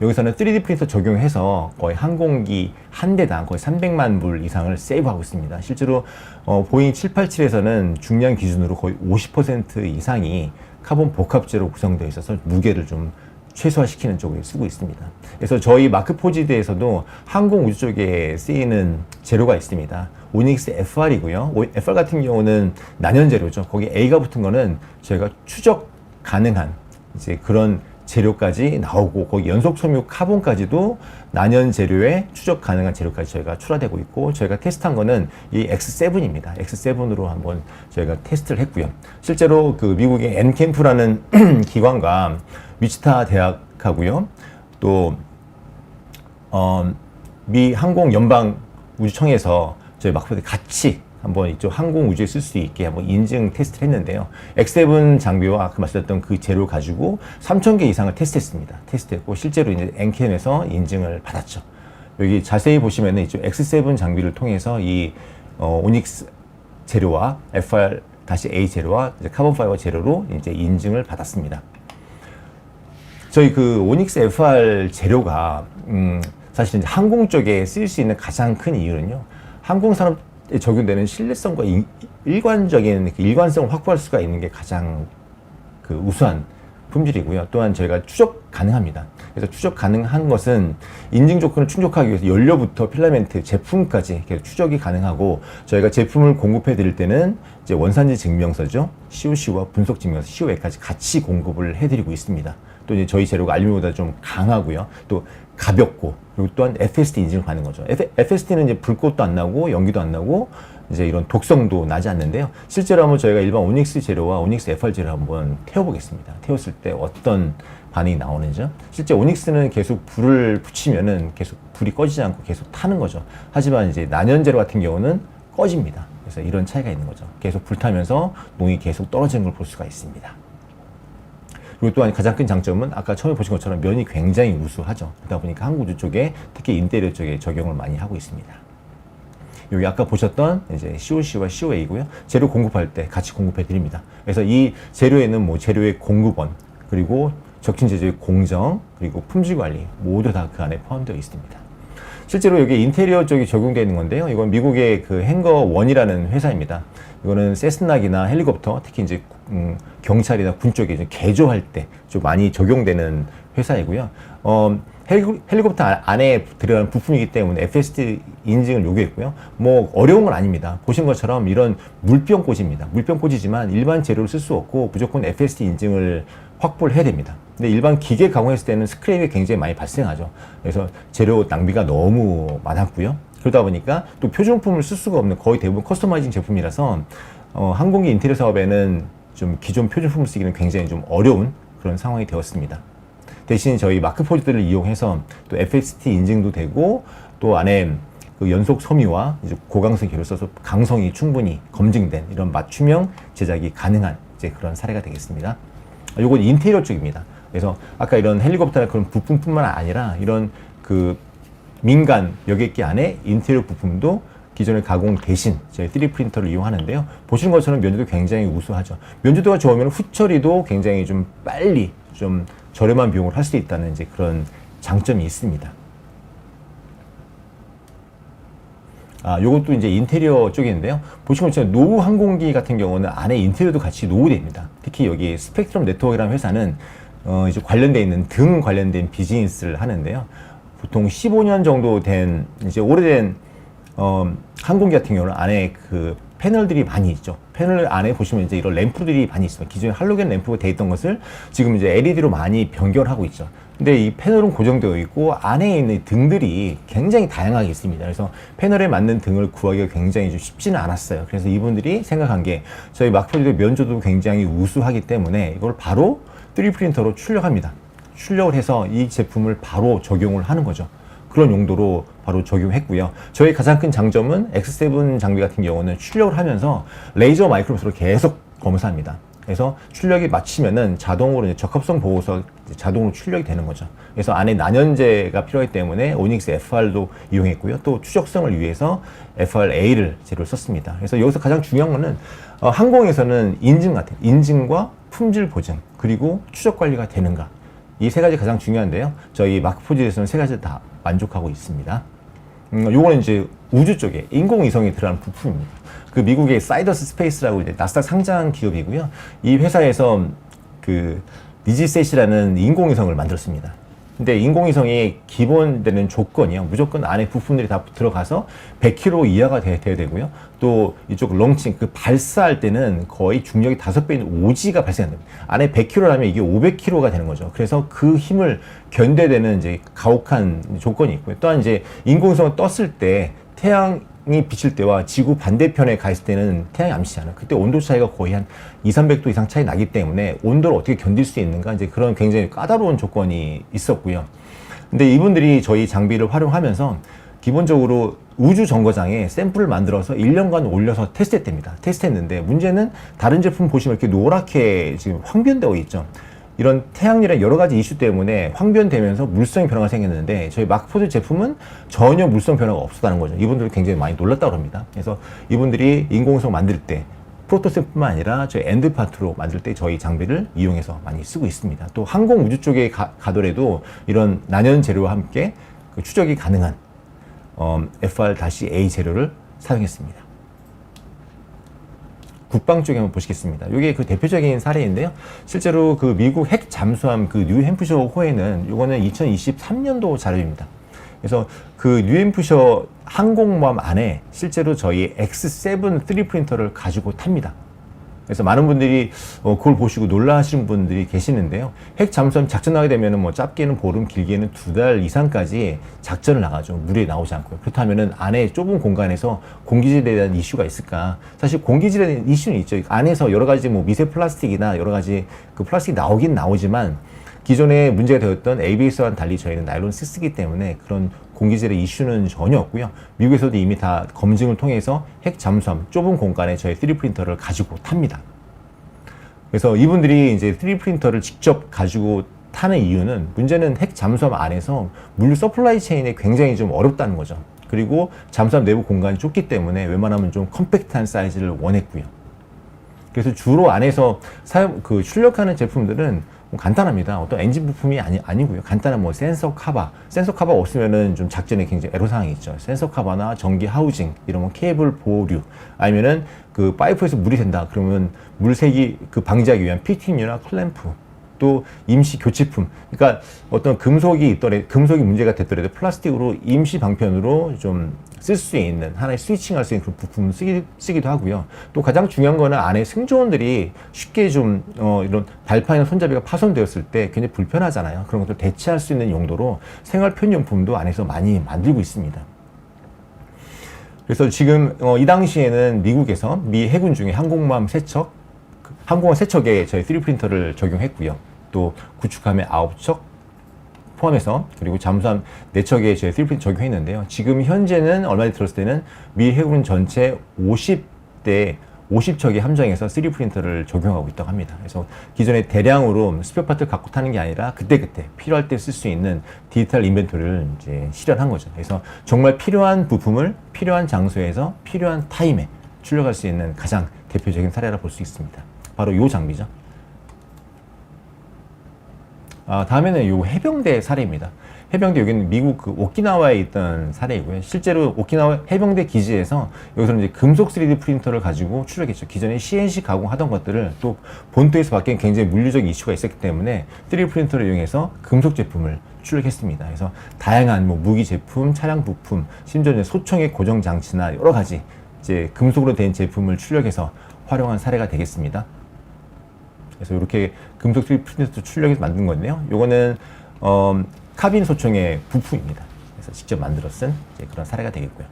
여기서는 3D 프린터 적용해서 거의 항공기 한 대당 거의 300만 불 이상을 세이브하고 있습니다. 실제로 보잉 787에서는 중량 기준으로 거의 50% 이상이 카본 복합재로 구성되어 있어서 무게를 좀 최소화시키는 쪽을 쓰고 있습니다. 그래서 저희 마크 포지드에서도 항공 우주 쪽에 쓰이는 재료가 있습니다. 오닉스 FR이고요. FR 같은 경우는 난연 재료죠. 거기 A가 붙은 거는 저희가 추적 가능한 이제 그런 재료까지 나오고 거기 연속 섬유 카본까지도 난연 재료에 추적 가능한 재료까지 저희가 출하되고 있고 저희가 테스트한 거는 이 X7입니다. X7으로 한번 저희가 테스트를 했고요. 실제로 그 미국의 엔캠프라는 기관과 위치타 대학하고요. 또 미 항공 연방 우주청에서 저희 마크포드 같이 한번 이쪽 항공 우주에 쓸 수 있게 한번 인증 테스트를 했는데요. X7 장비와 아까 말씀드렸던 그 재료 가지고 3,000개 이상을 테스트했습니다. 테스트했고 실제로 이제 엔캠에서 인증을 받았죠. 여기 자세히 보시면은 이쪽 X7 장비를 통해서 이 오닉스 재료와 FR-A 재료와 이제 카본 파이버 재료로 이제 인증을 받았습니다. 저희 그 오닉스 FR 재료가 사실 이제 항공 쪽에 쓰일 수 있는 가장 큰 이유는요. 항공 산업 적용되는 신뢰성과 일관적인 일관성을 확보할 수가 있는 게 가장 그 우수한 품질이고요. 또한 저희가 추적 가능합니다. 그래서 추적 가능한 것은 인증 조건을 충족하기 위해서 연료부터 필라멘트 제품까지 계속 추적이 가능하고 저희가 제품을 공급해 드릴 때는 이제 원산지 증명서죠. COC와 분석 증명서 COA까지 같이 공급을 해 드리고 있습니다. 또 이제 저희 재료가 알루미늄보다 좀 강하고요. 또 가볍고 그리고 또한 FST 인증을 받는 거죠. FST는 이제 불꽃도 안 나고 연기도 안 나고 이제 이런 독성도 나지 않는데요. 실제로 한번 저희가 일반 오닉스 재료와 오닉스 FR 재료 한번 태워보겠습니다. 태웠을 때 어떤 반응이 나오는지요. 실제 오닉스는 계속 불을 붙이면은 계속 불이 꺼지지 않고 계속 타는 거죠. 하지만 이제 난연 재료 같은 경우는 꺼집니다. 그래서 이런 차이가 있는 거죠. 계속 불타면서 농이 계속 떨어지는 걸 볼 수가 있습니다. 그리고 또한 가장 큰 장점은 아까 처음에 보신 것처럼 면이 굉장히 우수하죠. 그러다 보니까 항공우주 쪽에 특히 인테리어 쪽에 적용을 많이 하고 있습니다. 여기 아까 보셨던 이제 COC와 COA고요. 재료 공급할 때 같이 공급해 드립니다. 그래서 이 재료에는 뭐 재료의 공급원 그리고 적신 제조의 공정, 그리고 품질 관리 모두 다 그 안에 포함되어 있습니다. 실제로 여기 인테리어 쪽이 적용되어 있는 건데요. 이건 미국의 그 행거원이라는 회사입니다. 이거는 세스나기나 헬리콥터, 특히 이제 경찰이나 군 쪽에 이제 개조할 때 좀 많이 적용되는 회사이고요. 헬리콥터 안에 들어가는 부품이기 때문에 FST 인증을 요구했고요. 뭐 어려운 건 아닙니다. 보신 것처럼 이런 물병꽂이입니다. 물병꽂이지만 일반 재료를 쓸 수 없고 무조건 FST 인증을 확보를 해야 됩니다. 근데 일반 기계 가공했을 때는 스크랩이 굉장히 많이 발생하죠. 그래서 재료 낭비가 너무 많았고요. 그러다 보니까 또 표준품을 쓸 수가 없는 거의 대부분 커스터마이징 제품이라서 항공기 인테리어 사업에는 좀 기존 표준품을 쓰기는 굉장히 좀 어려운 그런 상황이 되었습니다. 대신 저희 마크포즈들을 이용해서 또 FST 인증도 되고 또 안에 그 연속 섬유와 이제 고강성 기를 써서 강성이 충분히 검증된 이런 맞춤형 제작이 가능한 이제 그런 사례가 되겠습니다. 요건 인테리어 쪽입니다. 그래서 아까 이런 헬리콥터나 그런 부품뿐만 아니라 이런 그 민간 여객기 안에 인테리어 부품도 기존의 가공 대신 저희 3D 프린터를 이용하는데요. 보시는 것처럼 면조도 굉장히 우수하죠. 면조도가 좋으면 후처리도 굉장히 좀 빨리 좀 저렴한 비용을 할 수 있다는 이제 그런 장점이 있습니다. 요것도 이제 인테리어 쪽인데요. 보시면 진짜 노후 항공기 같은 경우는 안에 인테리어도 같이 노후됩니다. 특히 여기 스펙트럼 네트워크라는 회사는 이제 관련돼 있는 등 관련된 비즈니스를 하는데요. 보통 15년 정도 된 이제 오래된 항공기 같은 경우는 안에 그 패널들이 많이 있죠. 패널 안에 보시면 이제 이런 램프들이 많이 있습니다. 기존에 할로겐 램프가 되어 있던 것을 지금 이제 LED로 많이 변경하고 있죠. 근데 이 패널은 고정되어 있고 안에 있는 등들이 굉장히 다양하게 있습니다. 그래서 패널에 맞는 등을 구하기가 굉장히 좀 쉽지는 않았어요. 그래서 이분들이 생각한 게 저희 마크포즈의 면조도 굉장히 우수하기 때문에 이걸 바로 3D 프린터로 출력합니다. 출력을 해서 이 제품을 바로 적용을 하는 거죠. 그런 용도로 바로 적용했고요. 저희 가장 큰 장점은 X7 장비 같은 경우는 출력을 하면서 레이저 마이크로스로 계속 검사합니다. 그래서 출력이 마치면은 자동으로 이제 적합성 보고서 자동으로 출력이 되는 거죠. 그래서 안에 난연제가 필요하기 때문에 오닉스 FR도 이용했고요. 또 추적성을 위해서 FRA를 재료를 썼습니다. 그래서 여기서 가장 중요한 거는 항공에서는 인증 같아요. 인증과 품질 보증 그리고 추적 관리가 되는가. 이 세 가지 가장 중요한데요. 저희 마크포즈에서는 세 가지 다 만족하고 있습니다. 요거는 이제 우주 쪽에 인공위성이 들어가는 부품입니다. 그 미국의 사이더스 스페이스라고 이제 나스닥 상장 기업이고요. 이 회사에서 그 니지셋이라는 인공위성을 만들었습니다. 근데 인공위성이 기본되는 조건이요. 무조건 안에 부품들이 다 들어가서 100kg 이하가 돼야 되고요. 또 이쪽 런칭, 그 발사할 때는 거의 중력이 5배인 오지가 발생합니다. 안에 100kg라면 이게 500kg가 되는 거죠. 그래서 그 힘을 견뎌내는 이제 가혹한 조건이 있고요. 또한 이제 인공위성을 떴을 때 태양이 비칠 때와 지구 반대편에 가 있을 때는 태양이 안 비치잖아요. 그때 온도 차이가 거의 한 200~300도 이상 차이 나기 때문에 온도를 어떻게 견딜 수 있는가 이제 그런 굉장히 까다로운 조건이 있었고요. 근데 이분들이 저희 장비를 활용하면서 기본적으로 우주 정거장에 샘플을 만들어서 1년간 올려서 테스트했답니다. 테스트했는데 문제는 다른 제품 보시면 이렇게 노랗게 지금 황변되어 있죠. 이런 태양열의 여러 가지 이슈 때문에 황변되면서 물성 변화가 생겼는데 저희 마크포즈 제품은 전혀 물성 변화가 없었다는 거죠. 이분들이 굉장히 많이 놀랐다고 합니다. 그래서 이분들이 인공위성 만들 때 프로토스뿐만 아니라 저희 엔드 파트로 만들 때 저희 장비를 이용해서 많이 쓰고 있습니다. 또 항공 우주 쪽에 가더라도 이런 난연 재료와 함께 그 추적이 가능한 FR-A 재료를 사용했습니다. 국방 쪽에 한번 보시겠습니다. 이게 그 대표적인 사례인데요. 실제로 그 미국 핵 잠수함 그 뉴햄프셔 호에는 이거는 2023년도 자료입니다. 그래서 그 뉴햄프셔 항공모함 안에 실제로 저희 X7 3D 프린터를 가지고 탑니다. 그래서 많은 분들이 그걸 보시고 놀라시는 분들이 계시는데요. 핵 잠수함 작전 나가게 되면은 뭐 짧게는 보름, 길게는 2달 이상까지 작전을 나가죠. 물에 나오지 않고요. 그렇다면은 안에 좁은 공간에서 공기질에 대한 이슈가 있을까? 사실 공기질에 대한 이슈는 있죠. 안에서 여러 가지 뭐 미세 플라스틱이나 여러 가지 그 플라스틱이 나오긴 나오지만 기존에 문제가 되었던 ABS와는 달리 저희는 나일론 6이기 때문에 그런 공기질의 이슈는 전혀 없고요. 미국에서도 이미 다 검증을 통해서 핵 잠수함 좁은 공간에 저희 3D 프린터를 가지고 탑니다. 그래서 이분들이 이제 3D 프린터를 직접 가지고 타는 이유는 문제는 핵 잠수함 안에서 물 서플라이 체인이 굉장히 좀 어렵다는 거죠. 그리고 잠수함 내부 공간이 좁기 때문에 웬만하면 좀 컴팩트한 사이즈를 원했고요. 그래서 주로 안에서 출력하는 제품들은 간단합니다. 어떤 엔진 부품이 아니고요. 간단한 뭐 센서 카바 없으면은 좀 작전에 굉장히 애로사항이 있죠. 센서 카바나 전기 하우징, 이런 뭐 케이블 보호류, 아니면은 그 파이프에서 물이 샌다 그러면 물색이 그 방지하기 위한 피팅류나 클램프, 또 임시 교체품. 그러니까 어떤 금속이 문제가 됐더라도 플라스틱으로 임시 방편으로 좀 쓸 수 있는, 하나의 스위칭할 수 있는 그런 부품을 쓰기도 하고요. 또 가장 중요한 거는 안에 승조원들이 쉽게 좀 이런 발판이나 손잡이가 파손되었을 때 굉장히 불편하잖아요. 그런 것들 대체할 수 있는 용도로 생활 편의용품도 안에서 많이 만들고 있습니다. 그래서 지금 이 당시에는 미국에서 미 해군 중에 항공모함 3척에 저희 3D 프린터를 적용했고요. 또 구축함의 9척 포함해서, 그리고 잠수함 4척에 저희 3D 프린터 적용했는데요. 지금 현재는 얼마 전에 들었을 때는 미 해군 전체 50척의 함정에서 3D 프린터를 적용하고 있다고 합니다. 그래서 기존에 대량으로 스페어 파트를 갖고 타는 게 아니라 그때그때 필요할 때 쓸 수 있는 디지털 인벤토리를 이제 실현한 거죠. 그래서 정말 필요한 부품을 필요한 장소에서 필요한 타임에 출력할 수 있는 가장 대표적인 사례라 볼 수 있습니다. 바로 이 장비죠. 다음에는 이 해병대 사례입니다. 해병대, 여기는 미국 그 오키나와에 있던 사례이고요. 실제로 오키나와 해병대 기지에서 여기서는 이제 금속 3D 프린터를 가지고 출력했죠. 기존에 CNC 가공하던 것들을 또 본토에서 바뀐 굉장히 물리적 이슈가 있었기 때문에 3D 프린터를 이용해서 금속 제품을 출력했습니다. 그래서 다양한 뭐 무기 제품, 차량 부품, 심지어 이제 소총의 고정 장치나 여러 가지 이제 금속으로 된 제품을 출력해서 활용한 사례가 되겠습니다. 그래서 이렇게 금속 3D 프린터 출력해서 만든 건데요. 요거는 카빈 소총의 부품입니다. 그래서 직접 만들어 쓴 그런 사례가 되겠고요.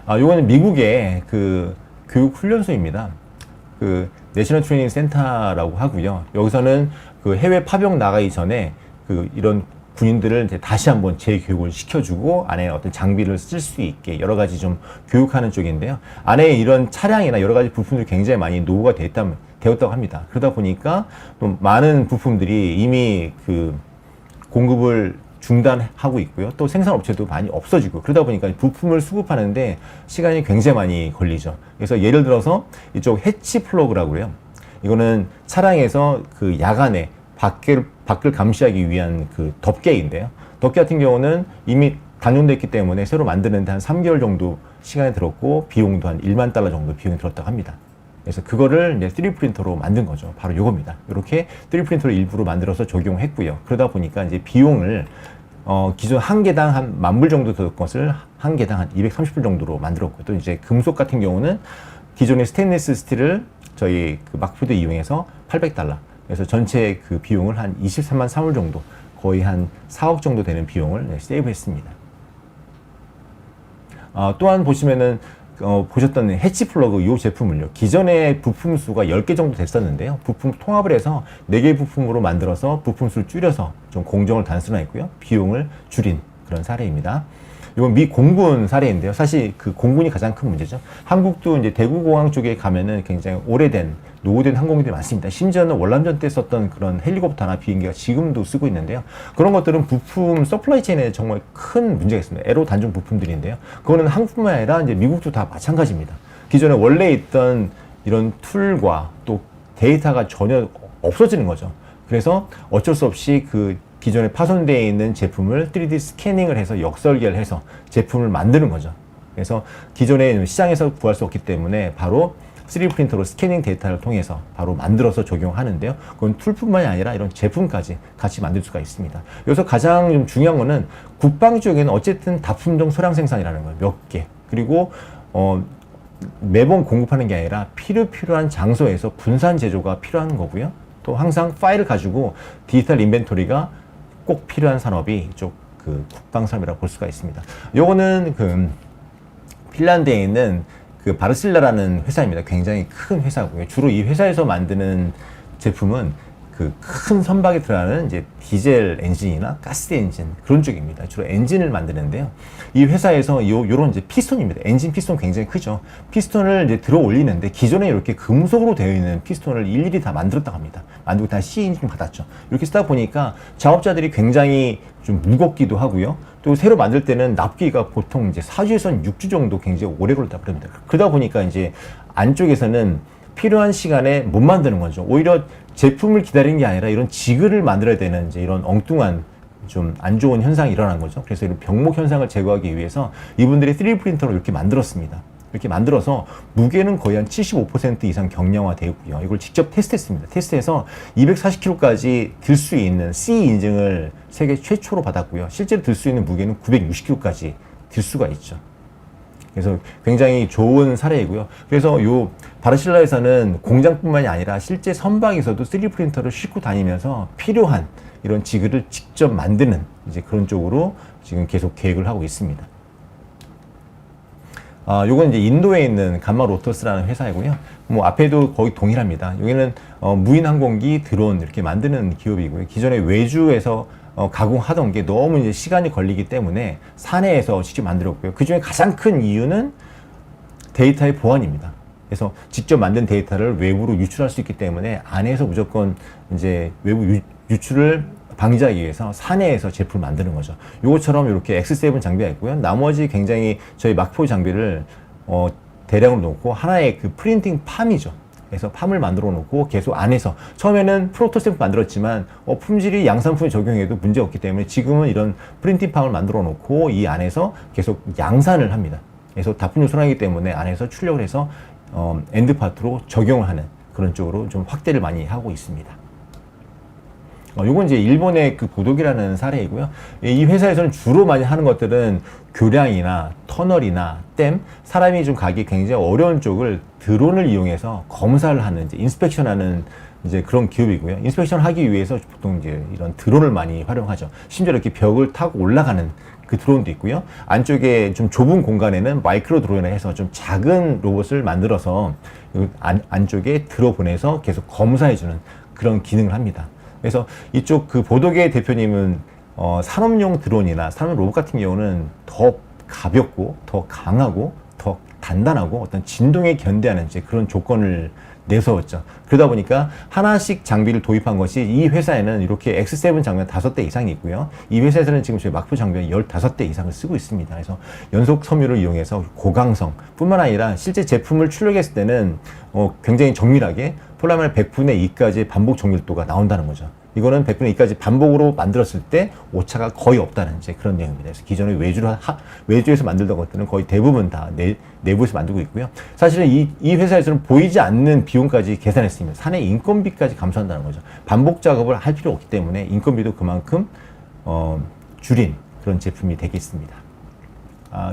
요거는 미국의 그 교육 훈련소입니다. 그 내셔널 트레이닝 센터라고 하고요. 여기서는 그 해외 파병 나가기 전에 그 이런 군인들을 이제 다시 한번 재교육을 시켜주고 안에 어떤 장비를 쓸 수 있게 여러 가지 좀 교육하는 쪽인데요. 안에 이런 차량이나 여러 가지 부품들이 굉장히 많이 노후가 되었다고 합니다. 그러다 보니까 또 많은 부품들이 이미 그 공급을 중단하고 있고요. 또 생산업체도 많이 없어지고, 그러다 보니까 부품을 수급하는데 시간이 굉장히 많이 걸리죠. 그래서 예를 들어서 이쪽 해치 플러그라고 그래요. 이거는 차량에서 그 야간에 밖을 감시하기 위한 그 덮개인데요. 덮개 같은 경우는 이미 단종됐기 때문에 새로 만드는데 한 3개월 정도 시간이 들었고, 비용도 한 $1만 정도 비용이 들었다고 합니다. 그래서 그거를 이제 3D 프린터로 만든 거죠. 바로 요겁니다. 이렇게 3D 프린터를 일부러 만들어서 적용했고요. 그러다 보니까 이제 비용을 기존 한 개당 한 $10,000 정도 들 것을 한 개당 한 $230 정도로 만들었고요. 또 이제 금속 같은 경우는 기존의 스테인리스 스틸을 저희 그 마크표드 이용해서 $800. 그래서 전체 그 비용을 한 23만 3월 정도, 거의 한 4억 정도 되는 비용을 세이브했습니다. 또한 보시면은 보셨던 해치 플러그 이 제품을요. 기존의 부품 수가 10개 정도 됐었는데요. 부품 통합을 해서 4개의 부품으로 만들어서 부품 수를 줄여서 좀 공정을 단순화했고요. 비용을 줄인 그런 사례입니다. 이건 미 공군 사례인데요. 사실 그 공군이 가장 큰 문제죠. 한국도 이제 대구공항 쪽에 가면은 굉장히 노후된 항공기들이 많습니다. 심지어는 월남전 때 썼던 그런 헬리콥터나 비행기가 지금도 쓰고 있는데요. 그런 것들은 부품 서플라이 체인에 정말 큰 문제가 있습니다. 에로 단종 부품들인데요. 그거는 한국뿐만 아니라 이제 미국도 다 마찬가지입니다. 기존에 원래 있던 이런 툴과 또 데이터가 전혀 없어지는 거죠. 그래서 어쩔 수 없이 그 기존에 파손되어 있는 제품을 3D 스캐닝을 해서 역설계를 해서 제품을 만드는 거죠. 그래서 기존에 시장에서 구할 수 없기 때문에 바로 3D 프린터로 스캐닝 데이터를 통해서 바로 만들어서 적용하는데요. 그건 툴뿐만이 아니라 이런 제품까지 같이 만들 수가 있습니다. 여기서 가장 좀 중요한 거는 국방 쪽에는 어쨌든 다품종 소량 생산이라는 거예요. 몇 개. 그리고 매번 공급하는 게 아니라 필요한 장소에서 분산 제조가 필요한 거고요. 또 항상 파일을 가지고 디지털 인벤토리가 꼭 필요한 산업이 이쪽 그 국방 산업이라고 볼 수가 있습니다. 요거는 그 핀란드에 있는 그 바르실라라는 회사입니다. 굉장히 큰 회사고요. 주로 이 회사에서 만드는 제품은 그 큰 선박에 들어가는 이제 디젤 엔진이나 가스 엔진 그런 쪽입니다. 주로 엔진을 만드는데요. 이 회사에서 요런 이제 피스톤입니다. 엔진 피스톤 굉장히 크죠. 피스톤을 이제 들어 올리는데 기존에 이렇게 금속으로 되어 있는 피스톤을 일일이 다 만들었다고 합니다. 만들고 다 CE 인증 받았죠. 이렇게 쓰다 보니까 작업자들이 굉장히 좀 무겁기도 하고요. 또 새로 만들 때는 납기가 보통 이제 4주에서 6주 정도 굉장히 오래 걸린다고 합니다. 그러다 보니까 이제 안쪽에서는 필요한 시간에 못 만드는 거죠. 오히려 제품을 기다리는 게 아니라 이런 지그를 만들어야 되는 이제 이런 엉뚱한 좀 안 좋은 현상이 일어난 거죠. 그래서 이런 병목 현상을 제거하기 위해서 이분들이 3D 프린터로 이렇게 만들었습니다. 이렇게 만들어서 무게는 거의 한 75% 이상 경량화 되었고요. 이걸 직접 테스트했습니다. 테스트해서 240kg까지 들 수 있는 CE 인증을 세계 최초로 받았고요. 실제로 들 수 있는 무게는 960kg까지 들 수가 있죠. 그래서 굉장히 좋은 사례이고요. 그래서 요 바르실라에서는 공장뿐만이 아니라 실제 선박에서도 3D 프린터를 싣고 다니면서 필요한 이런 지그를 직접 만드는 이제 그런 쪽으로 지금 계속 계획을 하고 있습니다. 요건 이제 인도에 있는 감마 로터스라는 회사이고요. 뭐 앞에도 거의 동일합니다. 여기는 무인 항공기, 드론 이렇게 만드는 기업이고요. 기존에 외주에서 가공하던 게 너무 이제 시간이 걸리기 때문에 사내에서 직접 만들었고요. 그 중에 가장 큰 이유는 데이터의 보안입니다. 그래서 직접 만든 데이터를 외부로 유출할 수 있기 때문에 안에서 무조건 이제 외부 유출을 방지하기 위해서 사내에서 제품을 만드는 거죠. 요것처럼 이렇게 X7 장비가 있고요. 나머지 굉장히 저희 마크4 장비를 대량으로 놓고 하나의 그 프린팅 팜이죠. 그래서 팜을 만들어 놓고 계속 안에서 처음에는 프로토 샘플 만들었지만 품질이 양산품에 적용해도 문제 없기 때문에 지금은 이런 프린팅 팜을 만들어 놓고 이 안에서 계속 양산을 합니다. 그래서 다품 요소하기 때문에 안에서 출력을 해서 엔드 파트로 적용을 하는 그런 쪽으로 좀 확대를 많이 하고 있습니다. 요건 이제 일본의 그 보도기라는 사례이고요. 이 회사에서는 주로 많이 하는 것들은 교량이나 터널이나 댐, 사람이 좀 가기 굉장히 어려운 쪽을 드론을 이용해서 검사를 하는, 이제 인스펙션 하는 이제 그런 기업이고요. 인스펙션 하기 위해서 보통 이제 이런 드론을 많이 활용하죠. 심지어 이렇게 벽을 타고 올라가는 그 드론도 있고요. 안쪽에 좀 좁은 공간에는 마이크로 드론을 해서 좀 작은 로봇을 만들어서 안쪽에 들어보내서 계속 검사해주는 그런 기능을 합니다. 그래서 이쪽 그 보도계 대표님은 산업용 드론이나 산업 로봇 같은 경우는 더 가볍고 더 강하고 더 단단하고 어떤 진동에 견디하는 이제 그런 조건을 내세웠죠. 그러다 보니까 하나씩 장비를 도입한 것이 이 회사에는 이렇게 X7 장비가 5대 이상이 있고요. 이 회사에서는 지금 저희 마크4 장비가 15대 이상을 쓰고 있습니다. 그래서 연속 섬유를 이용해서 고강성 뿐만 아니라 실제 제품을 출력했을 때는 굉장히 정밀하게 폴라멜 100분의 2까지 반복 정밀도가 나온다는 거죠. 이거는 100분의 2까지 반복으로 만들었을 때 오차가 거의 없다는 이제 그런 내용입니다. 그래서 기존에 외주에서 만들던 것들은 거의 대부분 다 내부에서 만들고 있고요. 사실은 이 회사에서는 보이지 않는 비용까지 계산했습니다. 사내 인건비까지 감소한다는 거죠. 반복 작업을 할 필요 없기 때문에 인건비도 그만큼 줄인 그런 제품이 되겠습니다.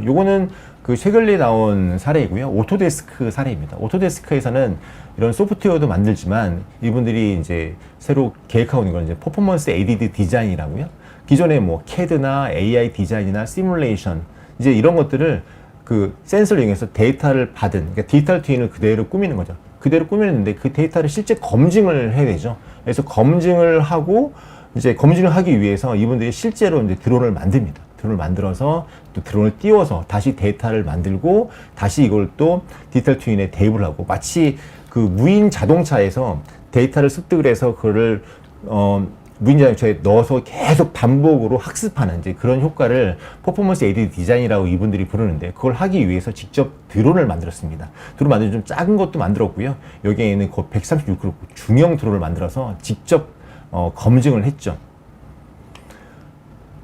요거는 그 최근에 나온 사례이고요. 오토데스크 사례입니다. 오토데스크에서는 이런 소프트웨어도 만들지만 이분들이 이제 새로 계획하고 있는 건 이제 퍼포먼스 에이디드 디자인이라고요. 기존에 뭐 CAD나 AI 디자인이나 시뮬레이션 이제 이런 것들을 그 센서를 이용해서 데이터를 받은, 그러니까 디지털 트윈을 그대로 꾸미는 거죠. 그대로 꾸미는데 그 데이터를 실제 검증을 해야 되죠. 그래서 검증을 하고 이제 검증을 하기 위해서 이분들이 실제로 이제 드론을 만듭니다. 드론을 만들어서 또 드론을 띄워서 다시 데이터를 만들고 다시 이걸 또 디지털 트윈에 대입을 하고 마치 그 무인 자동차에서 데이터를 습득을 해서 그거를 무인 자동차에 넣어서 계속 반복으로 학습하는 이제 그런 효과를 퍼포먼스 에이디드 디자인이라고 이분들이 부르는데 그걸 하기 위해서 직접 드론을 만들었습니다. 드론 만들면 좀 작은 것도 만들었고요. 여기에 있는 그 136kg 중형 드론을 만들어서 직접 검증을 했죠.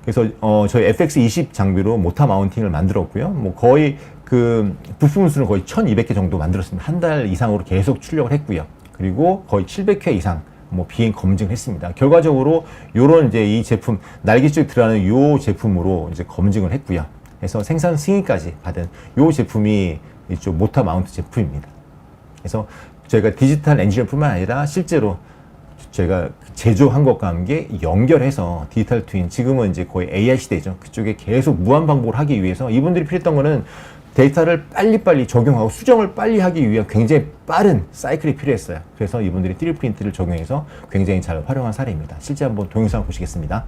그래서 저희 FX20 장비로 모터 마운팅을 만들었고요. 뭐 거의 그 부품 수는 거의 1200개 정도 만들었습니다. 한 달 이상으로 계속 출력을 했고요. 그리고 거의 700회 이상 뭐 비행 검증을 했습니다. 결과적으로 요런 이제 이 제품 날개 쪽에 들어가는 요 제품으로 이제 검증을 했고요. 그래서 생산 승인까지 받은 요 제품이 이쪽 모터 마운트 제품입니다. 그래서 저희가 디지털 엔지니어뿐만 아니라 실제로 저희가 제조한 것과 함께 연결해서 디지털 트윈, 지금은 이제 거의 AI 시대죠. 그쪽에 계속 무한 반복을 하기 위해서 이분들이 필요했던 거는 데이터를 빨리빨리 적용하고 수정을 빨리 하기 위한 굉장히 빠른 사이클이 필요했어요. 그래서 이분들이 3D 프린트를 적용해서 굉장히 잘 활용한 사례입니다. 실제 한번 동영상 보시겠습니다.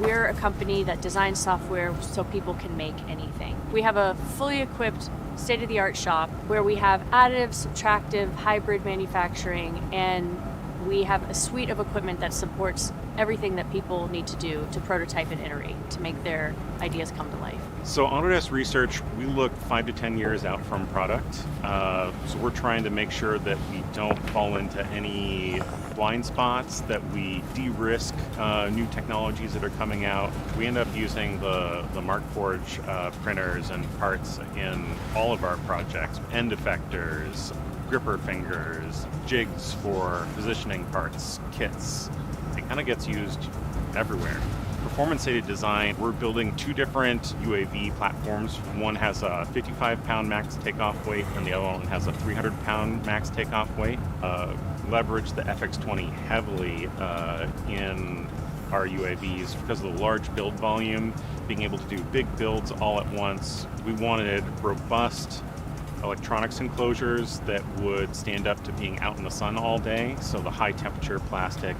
We're a company that designs software so people can make anything. We have a fully equipped state-of-the-art shop where we have additive, subtractive, hybrid manufacturing, and we have a suite of equipment that supports everything that people need to do to prototype and iterate to make their ideas come to life. So Autodesk Research, we look 5 to 10 years out from product. So we're trying to make sure that we don't fall into any blind spots, that we de-risk new technologies that are coming out. We end up using the Markforged printers and parts in all of our projects. End effectors, gripper fingers, jigs for positioning parts, kits. It kind of gets used everywhere. Performance-aided design, we're building 2 different UAV platforms. One has a 55-pound max takeoff weight, and the other one has a 300-pound max takeoff weight. Leverage the FX20 heavily in our UAVs because of the large build volume, being able to do big builds all at once. We wanted robust electronics enclosures that would stand up to being out in the sun all day, so the high temperature plastic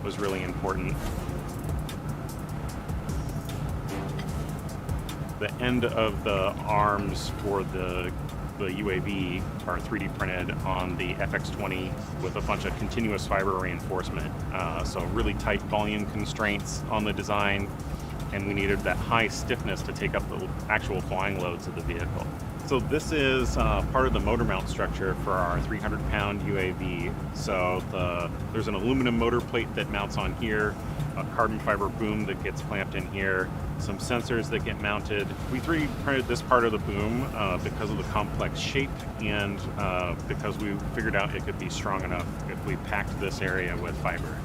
was really important. The end of the arms for the UAV are 3D printed on the FX20 with a bunch of continuous fiber reinforcement. So really tight volume constraints on the design, and we needed that high stiffness to take up the actual flying loads of the vehicle. So this is part of the motor mount structure for our 300-pound UAV. So there's an aluminum motor plate that mounts on here, a carbon fiber boom that gets clamped in here, some sensors that get mounted. We 3D printed this part of the boom because of the complex shape and because we figured out it could be strong enough if we packed this area with fiber.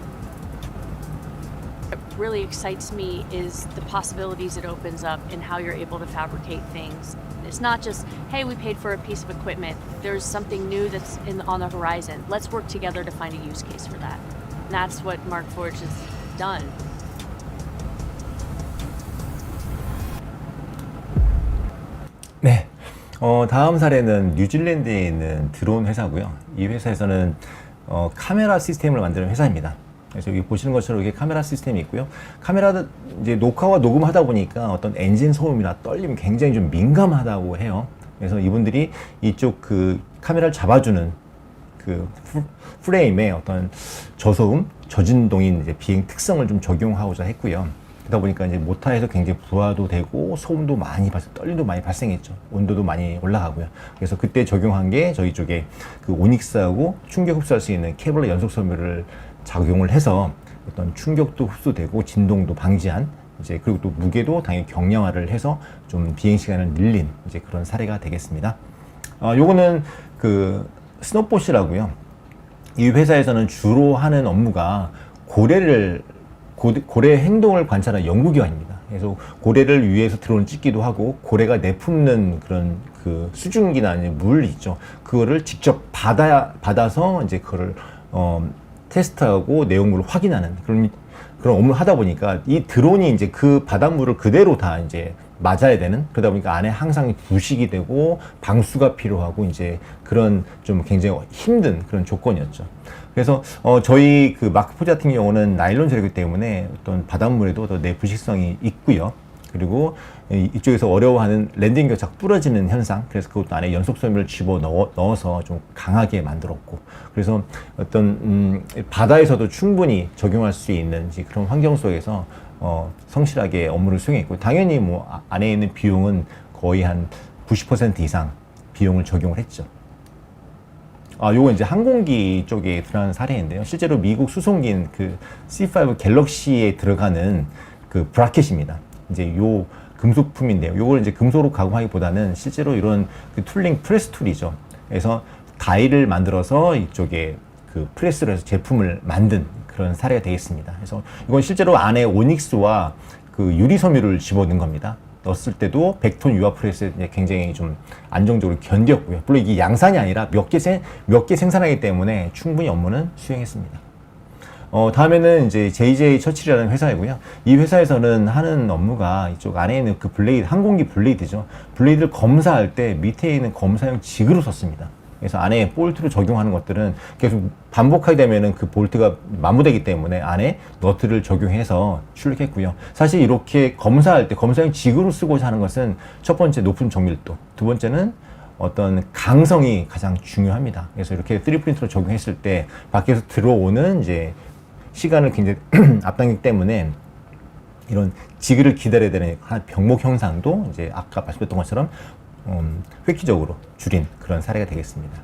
What really excites me is the possibilities it opens up and how you're able to fabricate things. It's not just, hey, we paid for a piece of equipment. There's something new that's on the horizon. Let's work together to find a use case for that. And that's what Markforged has done. 네. 다음 사례는 뉴질랜드에 있는 드론 회사고요. 이 회사에서는 카메라 시스템을 만드는 회사입니다. 그래서 여기 보시는 것처럼 이게 카메라 시스템이 있고요. 카메라 이제 녹화와 녹음하다 보니까 어떤 엔진 소음이나 떨림 굉장히 좀 민감하다고 해요. 그래서 이분들이 이쪽 그 카메라를 잡아주는 그 프레임에 어떤 저소음, 저진동인 이제 비행 특성을 좀 적용하고자 했고요. 그러다 보니까 이제 모터에서 굉장히 부하도 되고 소음도 많이 떨림도 많이 발생했죠. 온도도 많이 올라가고요. 그래서 그때 적용한 게 저희 쪽에 그 오닉스하고 충격 흡수할 수 있는 케블러 연속 섬유를 작용을 해서 어떤 충격도 흡수되고 진동도 방지한 이제 그리고 또 무게도 당연히 경량화를 해서 좀 비행 시간을 늘린 이제 그런 사례가 되겠습니다. 요거는 그 스노봇이라고요. 이 회사에서는 주로 하는 업무가 고래 행동을 관찰하는 연구기관입니다. 그래서 고래를 위해서 드론을 찍기도 하고 고래가 내뿜는 그런 그 수증기나 물 있죠. 그거를 직접 받아서 이제 그거를 테스트하고 내용물을 확인하는 그런 업무를 하다 보니까 이 드론이 이제 그 바닷물을 그대로 다 이제 맞아야 되는, 그러다 보니까 안에 항상 부식이 되고 방수가 필요하고 이제 그런 좀 굉장히 힘든 그런 조건이었죠. 그래서 저희 그 마크4 같은 경우는 나일론 재료이기 때문에 어떤 바닷물에도 더 내부식성이 있고요. 그리고 이쪽에서 어려워하는 랜딩 격착 부러지는 현상, 그래서 그것도 안에 연속 섬유를 집어 넣어서 좀 강하게 만들었고, 그래서 어떤 바다에서도 충분히 적용할 수 있는 그런 환경 속에서 성실하게 업무를 수행했고, 당연히 뭐 안에 있는 비용은 거의 한 90% 이상 비용을 적용을 했죠. 요거 이제 항공기 쪽에 들어가는 사례인데요. 실제로 미국 수송기인 그 C5 갤럭시에 들어가는 그 브라켓입니다. 이제 요 금속품인데요. 요걸 이제 금속으로 가공하기보다는 실제로 이런 그 툴링 프레스 툴이죠. 그래서 가위를 만들어서 이쪽에 그 프레스를 해서 제품을 만든 그런 사례가 되겠습니다. 그래서 이건 실제로 안에 오닉스와 그 유리 섬유를 집어넣은 겁니다. 넣었을 때도 100톤 유압 프레스에 굉장히 좀 안정적으로 견뎠고요. 물론 이게 양산이 아니라 몇 개 생산하기 때문에 충분히 업무는 수행했습니다. 다음에는 이제 JJ 처칠이라는 회사이고요. 이 회사에서는 하는 업무가 이쪽 안에 있는 그 블레이드, 항공기 블레이드죠. 블레이드를 검사할 때 밑에 있는 검사용 지그로 썼습니다. 그래서 안에 볼트를 적용하는 것들은 계속 반복하게 되면은 그 볼트가 마모되기 때문에 안에 너트를 적용해서 출력했고요. 사실 이렇게 검사할 때 검사용 지그로 쓰고자 하는 것은 첫 번째 높은 정밀도, 두 번째는 어떤 강성이 가장 중요합니다. 그래서 이렇게 3D 프린터로 적용했을 때 밖에서 들어오는 이제 시간을 굉장히 앞당기기 때문에 이런 지그를 기다려야 되는 한 병목 형상도 이제 아까 말씀드렸던 것처럼 획기적으로 줄인 그런 사례가 되겠습니다.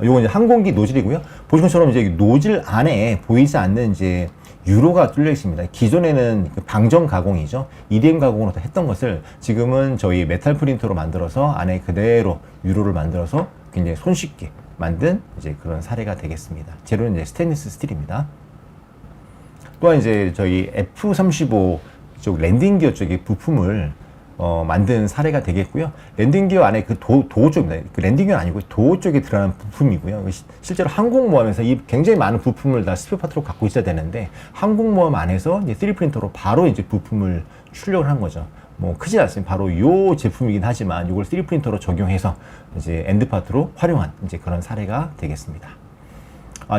요건 이제 항공기 노즐이고요. 보시는 것처럼 이제 노즐 안에 보이지 않는 이제 유로가 뚫려 있습니다. 기존에는 그 방정 가공이죠. EDM 가공으로 했던 것을 지금은 저희 메탈 프린터로 만들어서 안에 그대로 유로를 만들어서 굉장히 손쉽게 만든 이제 그런 사례가 되겠습니다. 재료는 이제 스테인리스 스틸입니다. 또한 이제 저희 F-35 쪽 랜딩 기어 쪽의 부품을 만든 사례가 되겠고요. 랜딩 기어 안에 그 도어 쪽입니다. 그 랜딩 기어 아니고 도어 쪽에 들어가는 부품이고요. 실제로 항공모함에서 이 굉장히 많은 부품을 다 스페어 파트로 갖고 있어야 되는데 항공모함 안에서 이제 3D 프린터로 바로 이제 부품을 출력을 한 거죠. 뭐 크지 않습니다. 바로 요 제품이긴 하지만 이걸 3D 프린터로 적용해서 이제 엔드 파트로 활용한 이제 그런 사례가 되겠습니다.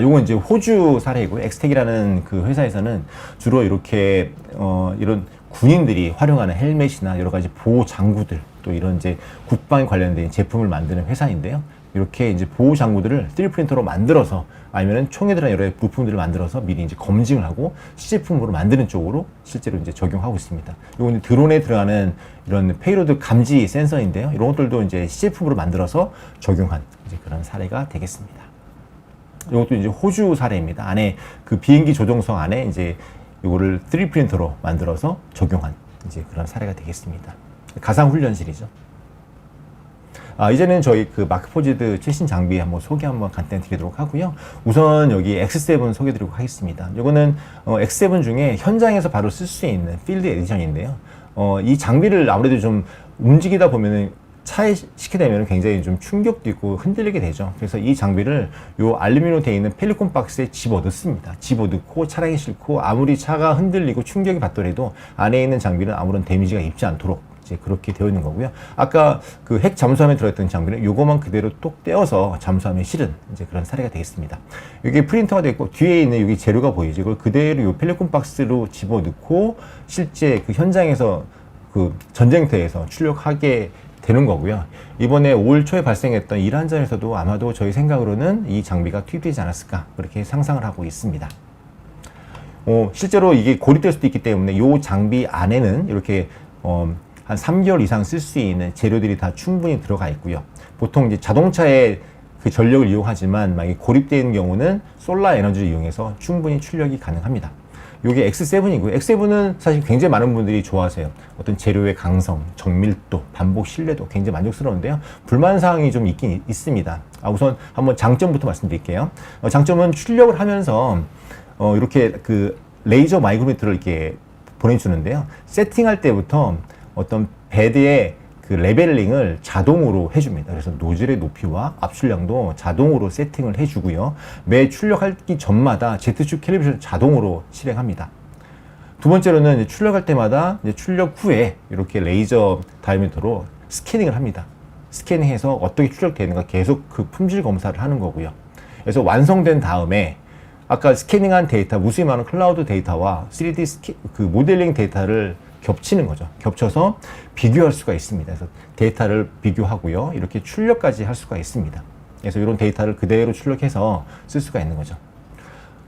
요건 이제 호주 사례이고요. 엑스텍이라는 그 회사에서는 주로 이렇게 이런 군인들이 활용하는 헬멧이나 여러 가지 보호 장구들 또 이런 이제 국방에 관련된 제품을 만드는 회사인데요. 이렇게 이제 보호 장구들을 3D 프린터로 만들어서 아니면은 총에들이나 여러 부품들을 만들어서 미리 이제 검증을 하고 시제품으로 만드는 쪽으로 실제로 이제 적용하고 있습니다. 이건 드론에 들어가는 이런 페이로드 감지 센서인데요. 이런 것들도 이제 시제품으로 만들어서 적용한 이제 그런 사례가 되겠습니다. 이것도 이제 호주 사례입니다. 안에 그 비행기 조종석 안에 이제 이거를 3D 프린터로 만들어서 적용한 이제 그런 사례가 되겠습니다. 가상 훈련실이죠. 이제는 저희 그 마크포지드 최신 장비 한번 소개 한번 간단히 드리도록 하고요. 우선 여기 X7 소개 드리고 하겠습니다. 이거는 X7 중에 현장에서 바로 쓸 수 있는 필드 에디션인데요. 이 장비를 아무래도 좀 움직이다 보면은 차에 시게 되면 굉장히 좀 충격도 있고 흔들리게 되죠. 그래서 이 장비를 요 알루미늄으로 되어 있는 펠리콘 박스에 집어 넣습니다. 집어 넣고 차량에 싣고 아무리 차가 흔들리고 충격이 받더라도 안에 있는 장비는 아무런 데미지가 입지 않도록 이제 그렇게 되어 있는 거고요. 아까 그 핵 잠수함에 들어있던 장비는 요거만 그대로 똑 떼어서 잠수함에 실은 이제 그런 사례가 되겠습니다. 이게 프린터가 되어 있고 뒤에 있는 여기 재료가 보이죠. 이걸 그대로 요 펠리콘 박스로 집어 넣고 실제 그 현장에서 그 전쟁터에서 출력하게 되는 거고요. 이번에 올 초에 발생했던 이란전에서도 아마도 저희 생각으로는 이 장비가 투입되지 않았을까 그렇게 상상을 하고 있습니다. 실제로 이게 고립될 수도 있기 때문에 이 장비 안에는 이렇게 한 3개월 이상 쓸 수 있는 재료들이 다 충분히 들어가 있고요. 보통 이제 자동차의 그 전력을 이용하지만 만약에 고립되어 있는 경우는 솔라 에너지를 이용해서 충분히 출력이 가능합니다. 이게 X7이고요. X7은 사실 굉장히 많은 분들이 좋아하세요. 어떤 재료의 강성, 정밀도, 반복 신뢰도 굉장히 만족스러운데요. 불만사항이 좀 있긴 있습니다. 우선 한번 장점부터 말씀드릴게요. 장점은 출력을 하면서 이렇게 그 레이저 마이크로미터를 이렇게 보내주는데요. 세팅할 때부터 어떤 베드의 그 레벨링을 자동으로 해줍니다. 그래서 노즐의 높이와 압출량도 자동으로 세팅을 해주고요. 매 출력하기 전마다 Z축 캘리브레이션을 자동으로 실행합니다. 두 번째로는 출력할 때마다 이제 출력 후에 이렇게 레이저 다이미터로 스캐닝을 합니다. 스캐닝해서 어떻게 출력되는가 계속 그 품질 검사를 하는 거고요. 그래서 완성된 다음에 아까 스캐닝한 데이터, 무수히 많은 클라우드 데이터와 3D 그 모델링 데이터를 겹치는 거죠. 겹쳐서 비교할 수가 있습니다. 그래서 데이터를 비교하고요. 이렇게 출력까지 할 수가 있습니다. 그래서 이런 데이터를 그대로 출력해서 쓸 수가 있는 거죠.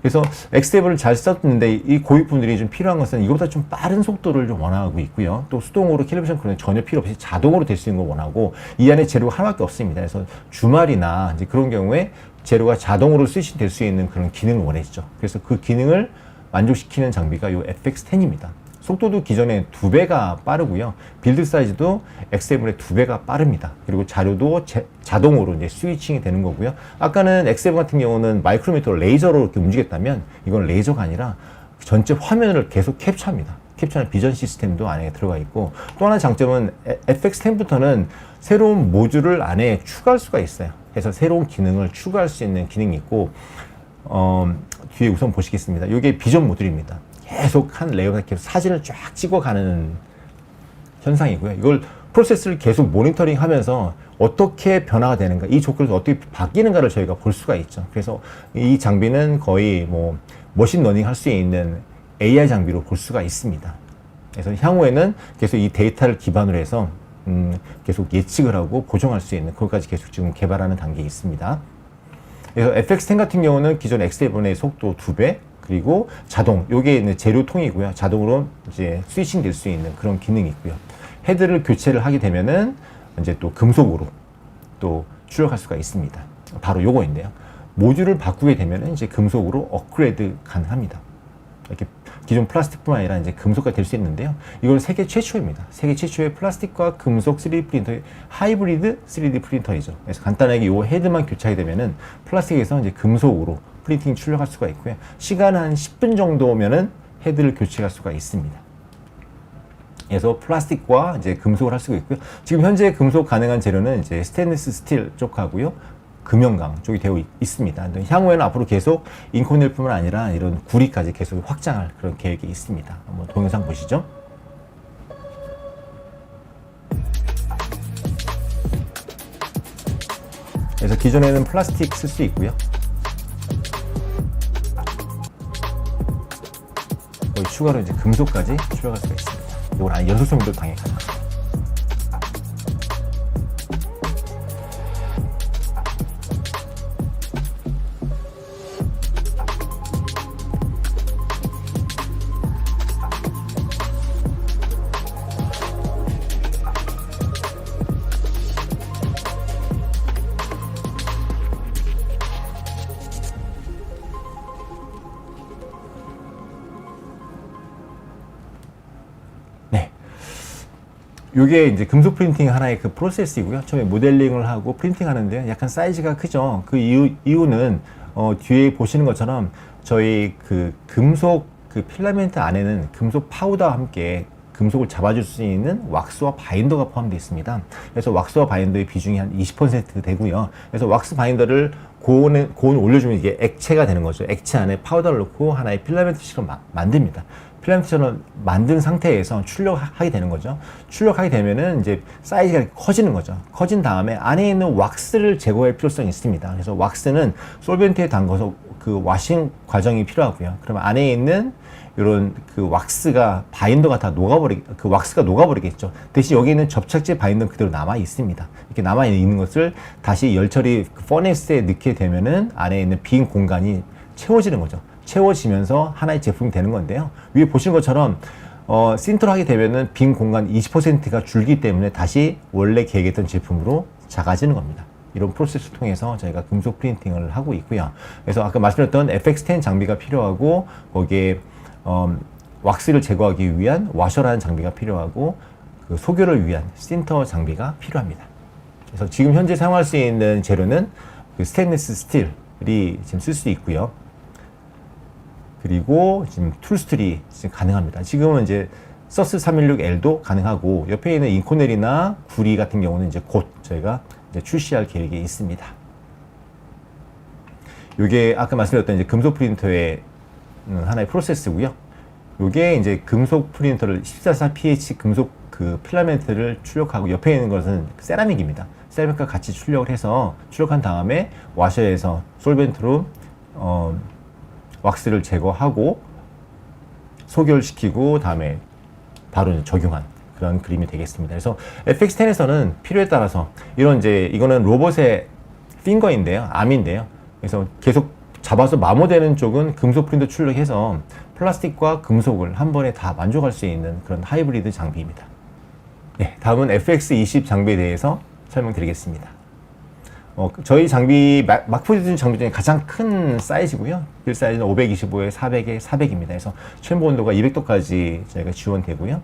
그래서 X7을 잘 썼는데 이 고객분들이 좀 필요한 것은 이것보다 좀 빠른 속도를 좀 원하고 있고요. 또 수동으로 캘리브레이션 그런 전혀 필요 없이 자동으로 될 수 있는 걸 원하고 이 안에 재료가 하나밖에 없습니다. 그래서 주말이나 이제 그런 경우에 재료가 자동으로 스위치 될 수 있는 그런 기능을 원했죠. 그래서 그 기능을 만족시키는 장비가 이 FX10입니다. 속도도 기존에 2배가 빠르고요. 빌드 사이즈도 X7의 2배가 빠릅니다. 그리고 자료도 자동으로 이제 스위칭이 되는 거고요. 아까는 X7 같은 경우는 마이크로미터 레이저로 이렇게 움직였다면 이건 레이저가 아니라 전체 화면을 계속 캡처합니다. 캡처하는 비전 시스템도 안에 들어가 있고 또 하나 장점은 FX10부터는 새로운 모듈을 안에 추가할 수가 있어요. 그래서 새로운 기능을 추가할 수 있는 기능이 있고 뒤에 우선 보시겠습니다. 이게 비전 모듈입니다. 계속 한 레이어가 계속 사진을 쫙 찍어가는 현상이고요. 이걸 프로세스를 계속 모니터링 하면서 어떻게 변화가 되는가, 이 조건에서 어떻게 바뀌는가를 저희가 볼 수가 있죠. 그래서 이 장비는 거의 뭐 머신 러닝 할 수 있는 AI 장비로 볼 수가 있습니다. 그래서 향후에는 계속 이 데이터를 기반으로 해서 계속 예측을 하고 보정할 수 있는 그것까지 계속 지금 개발하는 단계에 있습니다. 그래서 FX10 같은 경우는 기존 X7의 속도 2배, 그리고 자동, 요게 이제 재료통이고요. 자동으로 이제 스위칭 될 수 있는 그런 기능이 있고요. 헤드를 교체를 하게 되면은 이제 또 금속으로 또 출력할 수가 있습니다. 바로 요거인데요. 모듈을 바꾸게 되면은 이제 금속으로 업그레이드 가능합니다. 이렇게 기존 플라스틱뿐만 아니라 이제 금속까지 될 수 있는데요. 이건 세계 최초입니다. 세계 최초의 플라스틱과 금속 3D 프린터, 하이브리드 3D 프린터이죠. 그래서 간단하게 이 헤드만 교체하게 되면은 플라스틱에서 이제 금속으로 프린팅 출력할 수가 있고요. 시간 한 10분 정도면은 헤드를 교체할 수가 있습니다. 그래서 플라스틱과 이제 금속을 할 수가 있고요. 지금 현재 금속 가능한 재료는 이제 스테인리스 스틸 쪽하고요. 금형강 쪽이 되어 있습니다. 향후에는 앞으로 계속 인코넬뿐만 아니라 이런 구리까지 계속 확장할 그런 계획이 있습니다. 한번 동영상 보시죠. 그래서 기존에는 플라스틱 쓸 수 있고요. 거의 추가로 이제 금속까지 출력할 수가 있습니다. 이건 안에 연소성도 당연히 가능합니다. 요게 이제 금속 프린팅 하나의 그 프로세스이고요. 처음에 모델링을 하고 프린팅 하는데요. 약간 사이즈가 크죠. 그 이유는 뒤에 보시는 것처럼 저희 그 금속 그 필라멘트 안에는 금속 파우더와 함께 금속을 잡아줄 수 있는 왁스와 바인더가 포함되어 있습니다. 그래서 왁스와 바인더의 비중이 한 20% 되고요. 그래서 왁스 바인더를 고온에 올려주면 이게 액체가 되는 거죠. 액체 안에 파우더를 넣고 하나의 필라멘트식으로 만듭니다. 필라멘트처럼 만든 상태에서 출력하게 되는 거죠. 출력하게 되면은 이제 사이즈가 커지는 거죠. 커진 다음에 안에 있는 왁스를 제거할 필요성이 있습니다. 그래서 왁스는 솔벤트에 담궈서 그 와싱 과정이 필요하고요. 그러면 안에 있는 이런 그 왁스가 바인더가 다 그 왁스가 녹아버리겠죠. 대신 여기 있는 접착제 바인더는 그대로 남아 있습니다. 이렇게 남아 있는 것을 다시 열처리 퍼네스에 넣게 되면은 안에 있는 빈 공간이 채워지는 거죠. 채워지면서 하나의 제품이 되는 건데요. 위에 보시는 것처럼 신터를 하게 되면은 빈 공간 20%가 줄기 때문에 다시 원래 계획했던 제품으로 작아지는 겁니다. 이런 프로세스를 통해서 저희가 금속 프린팅을 하고 있고요. 그래서 아까 말씀드렸던 FX10 장비가 필요하고 거기에 왁스를 제거하기 위한 와셔라는 장비가 필요하고 그 소교를 위한 신터 장비가 필요합니다. 그래서 지금 현재 사용할 수 있는 재료는 그 스테인리스 스틸이 지금 쓸 수 있고요. 그리고 지금 툴스틸이 지금 가능합니다. 지금은 이제 서스 316L도 가능하고 옆에 있는 인코넬이나 구리 같은 경우는 이제 곧 저희가 이제 출시할 계획이 있습니다. 이게 아까 말씀드렸던 이제 금속 프린터의 하나의 프로세스고요. 이게 이제 금속 프린터를 144pH 금속 그 필라멘트를 출력하고 옆에 있는 것은 세라믹입니다. 세라믹과 같이 출력을 해서 출력한 다음에 와셔에서 솔벤트로 왁스를 제거하고 소결시키고 다음에 바로 적용한 그런 그림이 되겠습니다. 그래서 FX10에서는 필요에 따라서 이런 이거는 로봇의 핑거인데요, 암인데요. 그래서 계속 잡아서 마모되는 쪽은 금속 프린터 출력해서 플라스틱과 금속을 한 번에 다 만족할 수 있는 그런 하이브리드 장비입니다. 네, 다음은 FX20 장비에 대해서 설명드리겠습니다. 저희 장비, 마크포지션 장비 중에 가장 큰 사이즈고요. 빌 사이즈는 525에 400에 400입니다. 그래서 챔버 온도가 200도까지 저희가 지원되고요.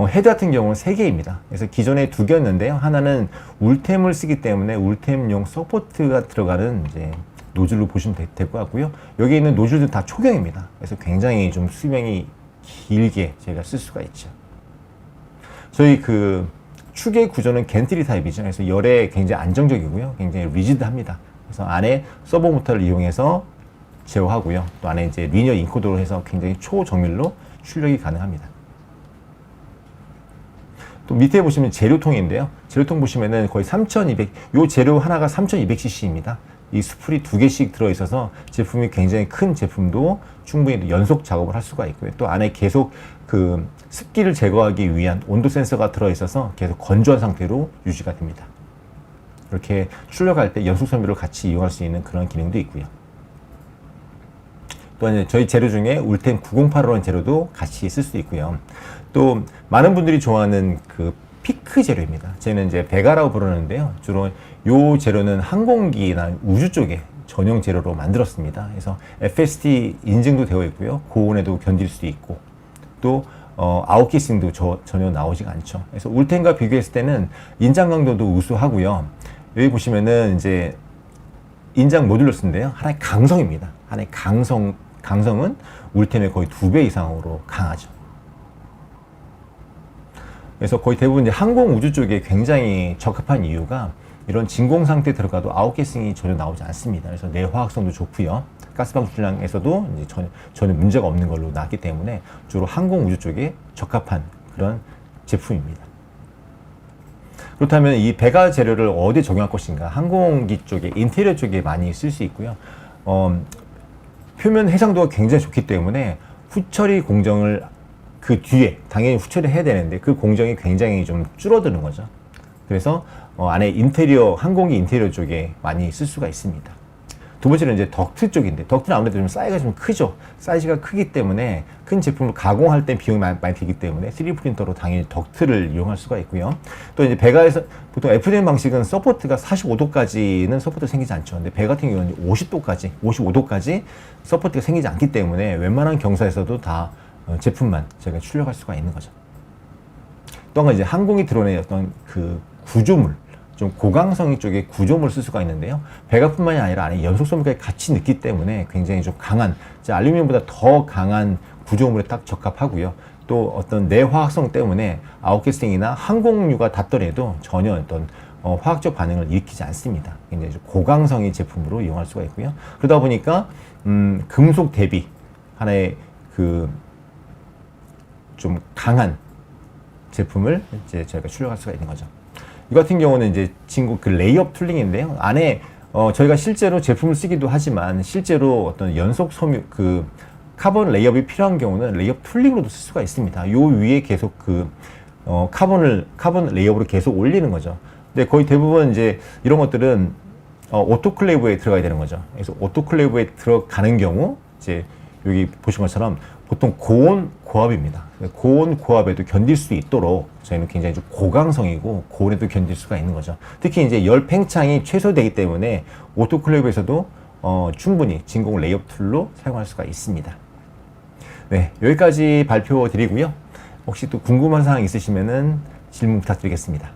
헤드 같은 경우는 3개입니다. 그래서 기존에 2개였는데요. 하나는 울템을 쓰기 때문에 울템용 서포트가 들어가는 이제 노즐로 보시면 될 것 같고요. 여기 있는 노즐들은 다 초경입니다. 그래서 굉장히 좀 수명이 길게 저희가 쓸 수가 있죠. 저희 그 축의 구조는 겐트리 타입이죠. 그래서 열에 굉장히 안정적이고요. 굉장히 리지드합니다. 그래서 안에 서버 모터를 이용해서 제어하고요. 또 안에 이제 리니어 인코더로 해서 굉장히 초정밀로 출력이 가능합니다. 또 밑에 보시면 재료통인데요. 재료통 보시면은 거의 3200, 요 재료 하나가 3200cc입니다. 이 스풀이 2개씩 들어있어서 제품이 굉장히 큰 제품도 충분히 연속 작업을 할 수가 있고요. 또 안에 계속 그 습기를 제거하기 위한 온도 센서가 들어있어서 계속 건조한 상태로 유지가 됩니다. 이렇게 출력할 때 연속 섬유를 같이 이용할 수 있는 그런 기능도 있고요. 또 이제 저희 재료 중에 울텐 908이라는 재료도 같이 쓸 수 있고요. 또 많은 분들이 좋아하는 그 피크 재료입니다. 저희는 이제 베가라고 부르는데요. 주로 요 재료는 항공기나 우주 쪽에 전용 재료로 만들었습니다. 그래서 FST 인증도 되어 있고요. 고온에도 견딜 수 있고 또 아웃키싱도 전혀 나오지가 않죠. 그래서 울텐과 비교했을 때는 인장 강도도 우수하고요. 여기 보시면은 이제 인장 모듈러스인데요. 하나의 강성입니다. 하나의 강성은 울텐의 거의 2배 이상으로 강하죠. 그래서 거의 대부분 이제 항공 우주 쪽에 굉장히 적합한 이유가 이런 진공 상태에 들어가도 아웃게싱이 전혀 나오지 않습니다. 그래서 내화학성도 좋고요. 가스방 출량에서도 이제 전혀 문제가 없는 걸로 나왔기 때문에 주로 항공 우주 쪽에 적합한 그런 제품입니다. 그렇다면 이 배가 재료를 어디에 적용할 것인가? 항공기 쪽에, 인테리어 쪽에 많이 쓸 수 있고요. 표면 해상도가 굉장히 좋기 때문에 후처리 공정을 그 뒤에 당연히 후처리 해야 되는데 그 공정이 굉장히 좀 줄어드는 거죠. 그래서 안에 인테리어, 항공기 인테리어 쪽에 많이 쓸 수가 있습니다. 두 번째는 이제 덕트 쪽인데, 덕트는 아무래도 좀 사이즈가 좀 크죠. 사이즈가 크기 때문에 큰 제품을 가공할 때 비용이 많이 들기 때문에 3D 프린터로 당연히 덕트를 이용할 수가 있고요. 또 이제 배가에서 보통 FDM 방식은 서포트가 45도까지는 서포트가 생기지 않죠. 근데 배 같은 경우는 50도까지, 55도까지 서포트가 생기지 않기 때문에 웬만한 경사에서도 다 제품만 저희가 출력할 수가 있는 거죠. 또 한 가지 이제 항공이 드러낸 어떤 그 구조물, 좀 고강성이 쪽에 구조물을 쓸 수가 있는데요. 배가뿐만이 아니라 안에 연속선까지 같이 넣기 때문에 굉장히 좀 강한, 알루미늄보다 더 강한 구조물에 딱 적합하고요. 또 어떤 내화학성 때문에 아웃게스팅이나 항공유가 닿더라도 전혀 어떤 화학적 반응을 일으키지 않습니다. 굉장히 좀 고강성의 제품으로 이용할 수가 있고요. 그러다 보니까 금속 대비 하나의 그 좀 강한 제품을 이제 저희가 출력할 수가 있는 거죠. 이 같은 경우는 이제 진공 그 레이업 툴링인데요. 안에 저희가 실제로 제품을 쓰기도 하지만 실제로 어떤 연속 섬유 그 카본 레이업이 필요한 경우는 레이업 툴링으로도 쓸 수가 있습니다. 요 위에 계속 그 카본 레이업으로 계속 올리는 거죠. 근데 거의 대부분 이제 이런 것들은 오토클레이브에 들어가야 되는 거죠. 그래서 오토클레이브에 들어가는 경우 이제 여기 보신 것처럼 보통 고온 고압입니다. 고온 고압에도 견딜 수 있도록 저희는 굉장히 좀 고강성이고 고온에도 견딜 수가 있는 거죠. 특히 이제 열 팽창이 최소되기 때문에 오토클레이브에서도 충분히 진공 레이업 툴로 사용할 수가 있습니다. 네, 여기까지 발표 드리고요. 혹시 또 궁금한 사항 있으시면은 질문 부탁드리겠습니다.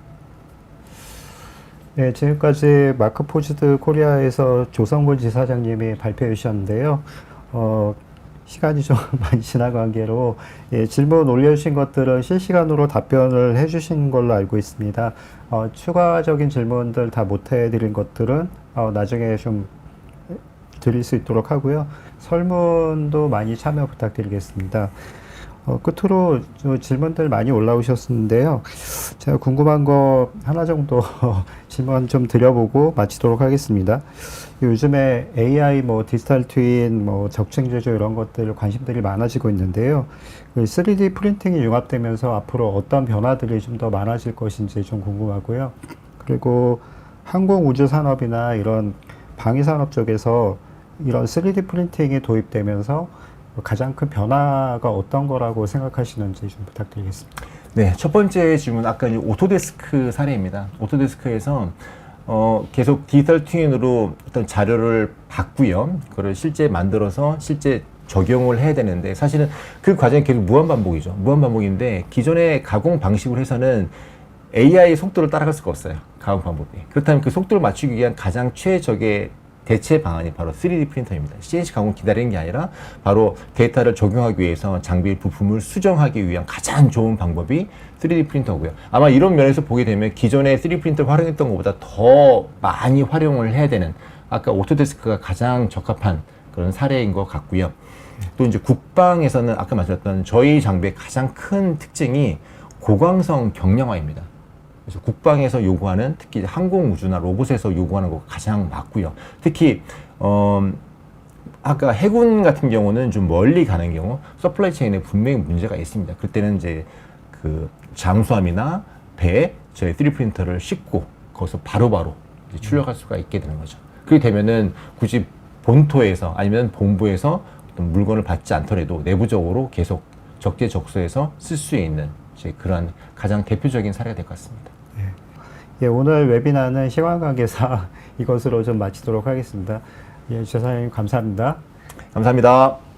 네, 지금까지 마크포즈드 코리아에서 조성문 지사장님이 발표해 주셨는데요. 시간이 좀 많이 지난 관계로 질문 올려주신 것들은 실시간으로 답변을 해주신 걸로 알고 있습니다. 추가적인 질문들 다 못 해드린 것들은 나중에 좀 드릴 수 있도록 하고요. 설문도 많이 참여 부탁드리겠습니다. 끝으로 질문들 많이 올라오셨는데요. 제가 궁금한 거 하나 정도 질문 좀 드려보고 마치도록 하겠습니다. 요즘에 AI, 디지털 트윈, 적층 제조 이런 것들 관심들이 많아지고 있는데요. 3D 프린팅이 융합되면서 앞으로 어떤 변화들이 좀 더 많아질 것인지 좀 궁금하고요. 그리고 항공 우주 산업이나 이런 방위 산업 쪽에서 이런 3D 프린팅이 도입되면서 가장 큰 변화가 어떤 거라고 생각하시는지 좀 부탁드리겠습니다. 네, 첫 번째 질문 아까 오토데스크 사례입니다. 오토데스크에서 계속 디지털 트윈으로 어떤 자료를 받고요. 그걸 실제 만들어서 실제 적용을 해야 되는데 사실은 그 과정이 계속 무한반복이죠. 무한반복인데 기존의 가공 방식으로 해서는 AI 속도를 따라갈 수가 없어요. 가공 방법이. 그렇다면 그 속도를 맞추기 위한 가장 최적의 대체 방안이 바로 3D 프린터입니다. CNC 가공 기다리는 게 아니라 바로 데이터를 적용하기 위해서 장비 부품을 수정하기 위한 가장 좋은 방법이 3D 프린터고요. 아마 이런 면에서 보게 되면 기존의 3D 프린터를 활용했던 것보다 더 많이 활용을 해야 되는 아까 오토데스크가 가장 적합한 그런 사례인 것 같고요. 또 이제 국방에서는 아까 말씀드렸던 저희 장비의 가장 큰 특징이 고강성 경량화입니다. 그래서 국방에서 요구하는 특히 항공 우주나 로봇에서 요구하는 거 가장 맞고요. 특히 아까 해군 같은 경우는 좀 멀리 가는 경우 서플라이 체인에 분명히 문제가 있습니다. 그때는 이제 그 잠수함이나 배에 저희 3D 프린터를 싣고 거기서 바로바로 출력할 수가 있게 되는 거죠. 그렇게 되면은 굳이 본토에서 아니면 본부에서 어떤 물건을 받지 않더라도 내부적으로 계속 적재적소에서 쓸 수 있는 이제 그런 가장 대표적인 사례가 될 것 같습니다. 예, 오늘 웨비나는 시황관계사 이것으로 좀 마치도록 하겠습니다. 예, 주사님 감사합니다. 감사합니다.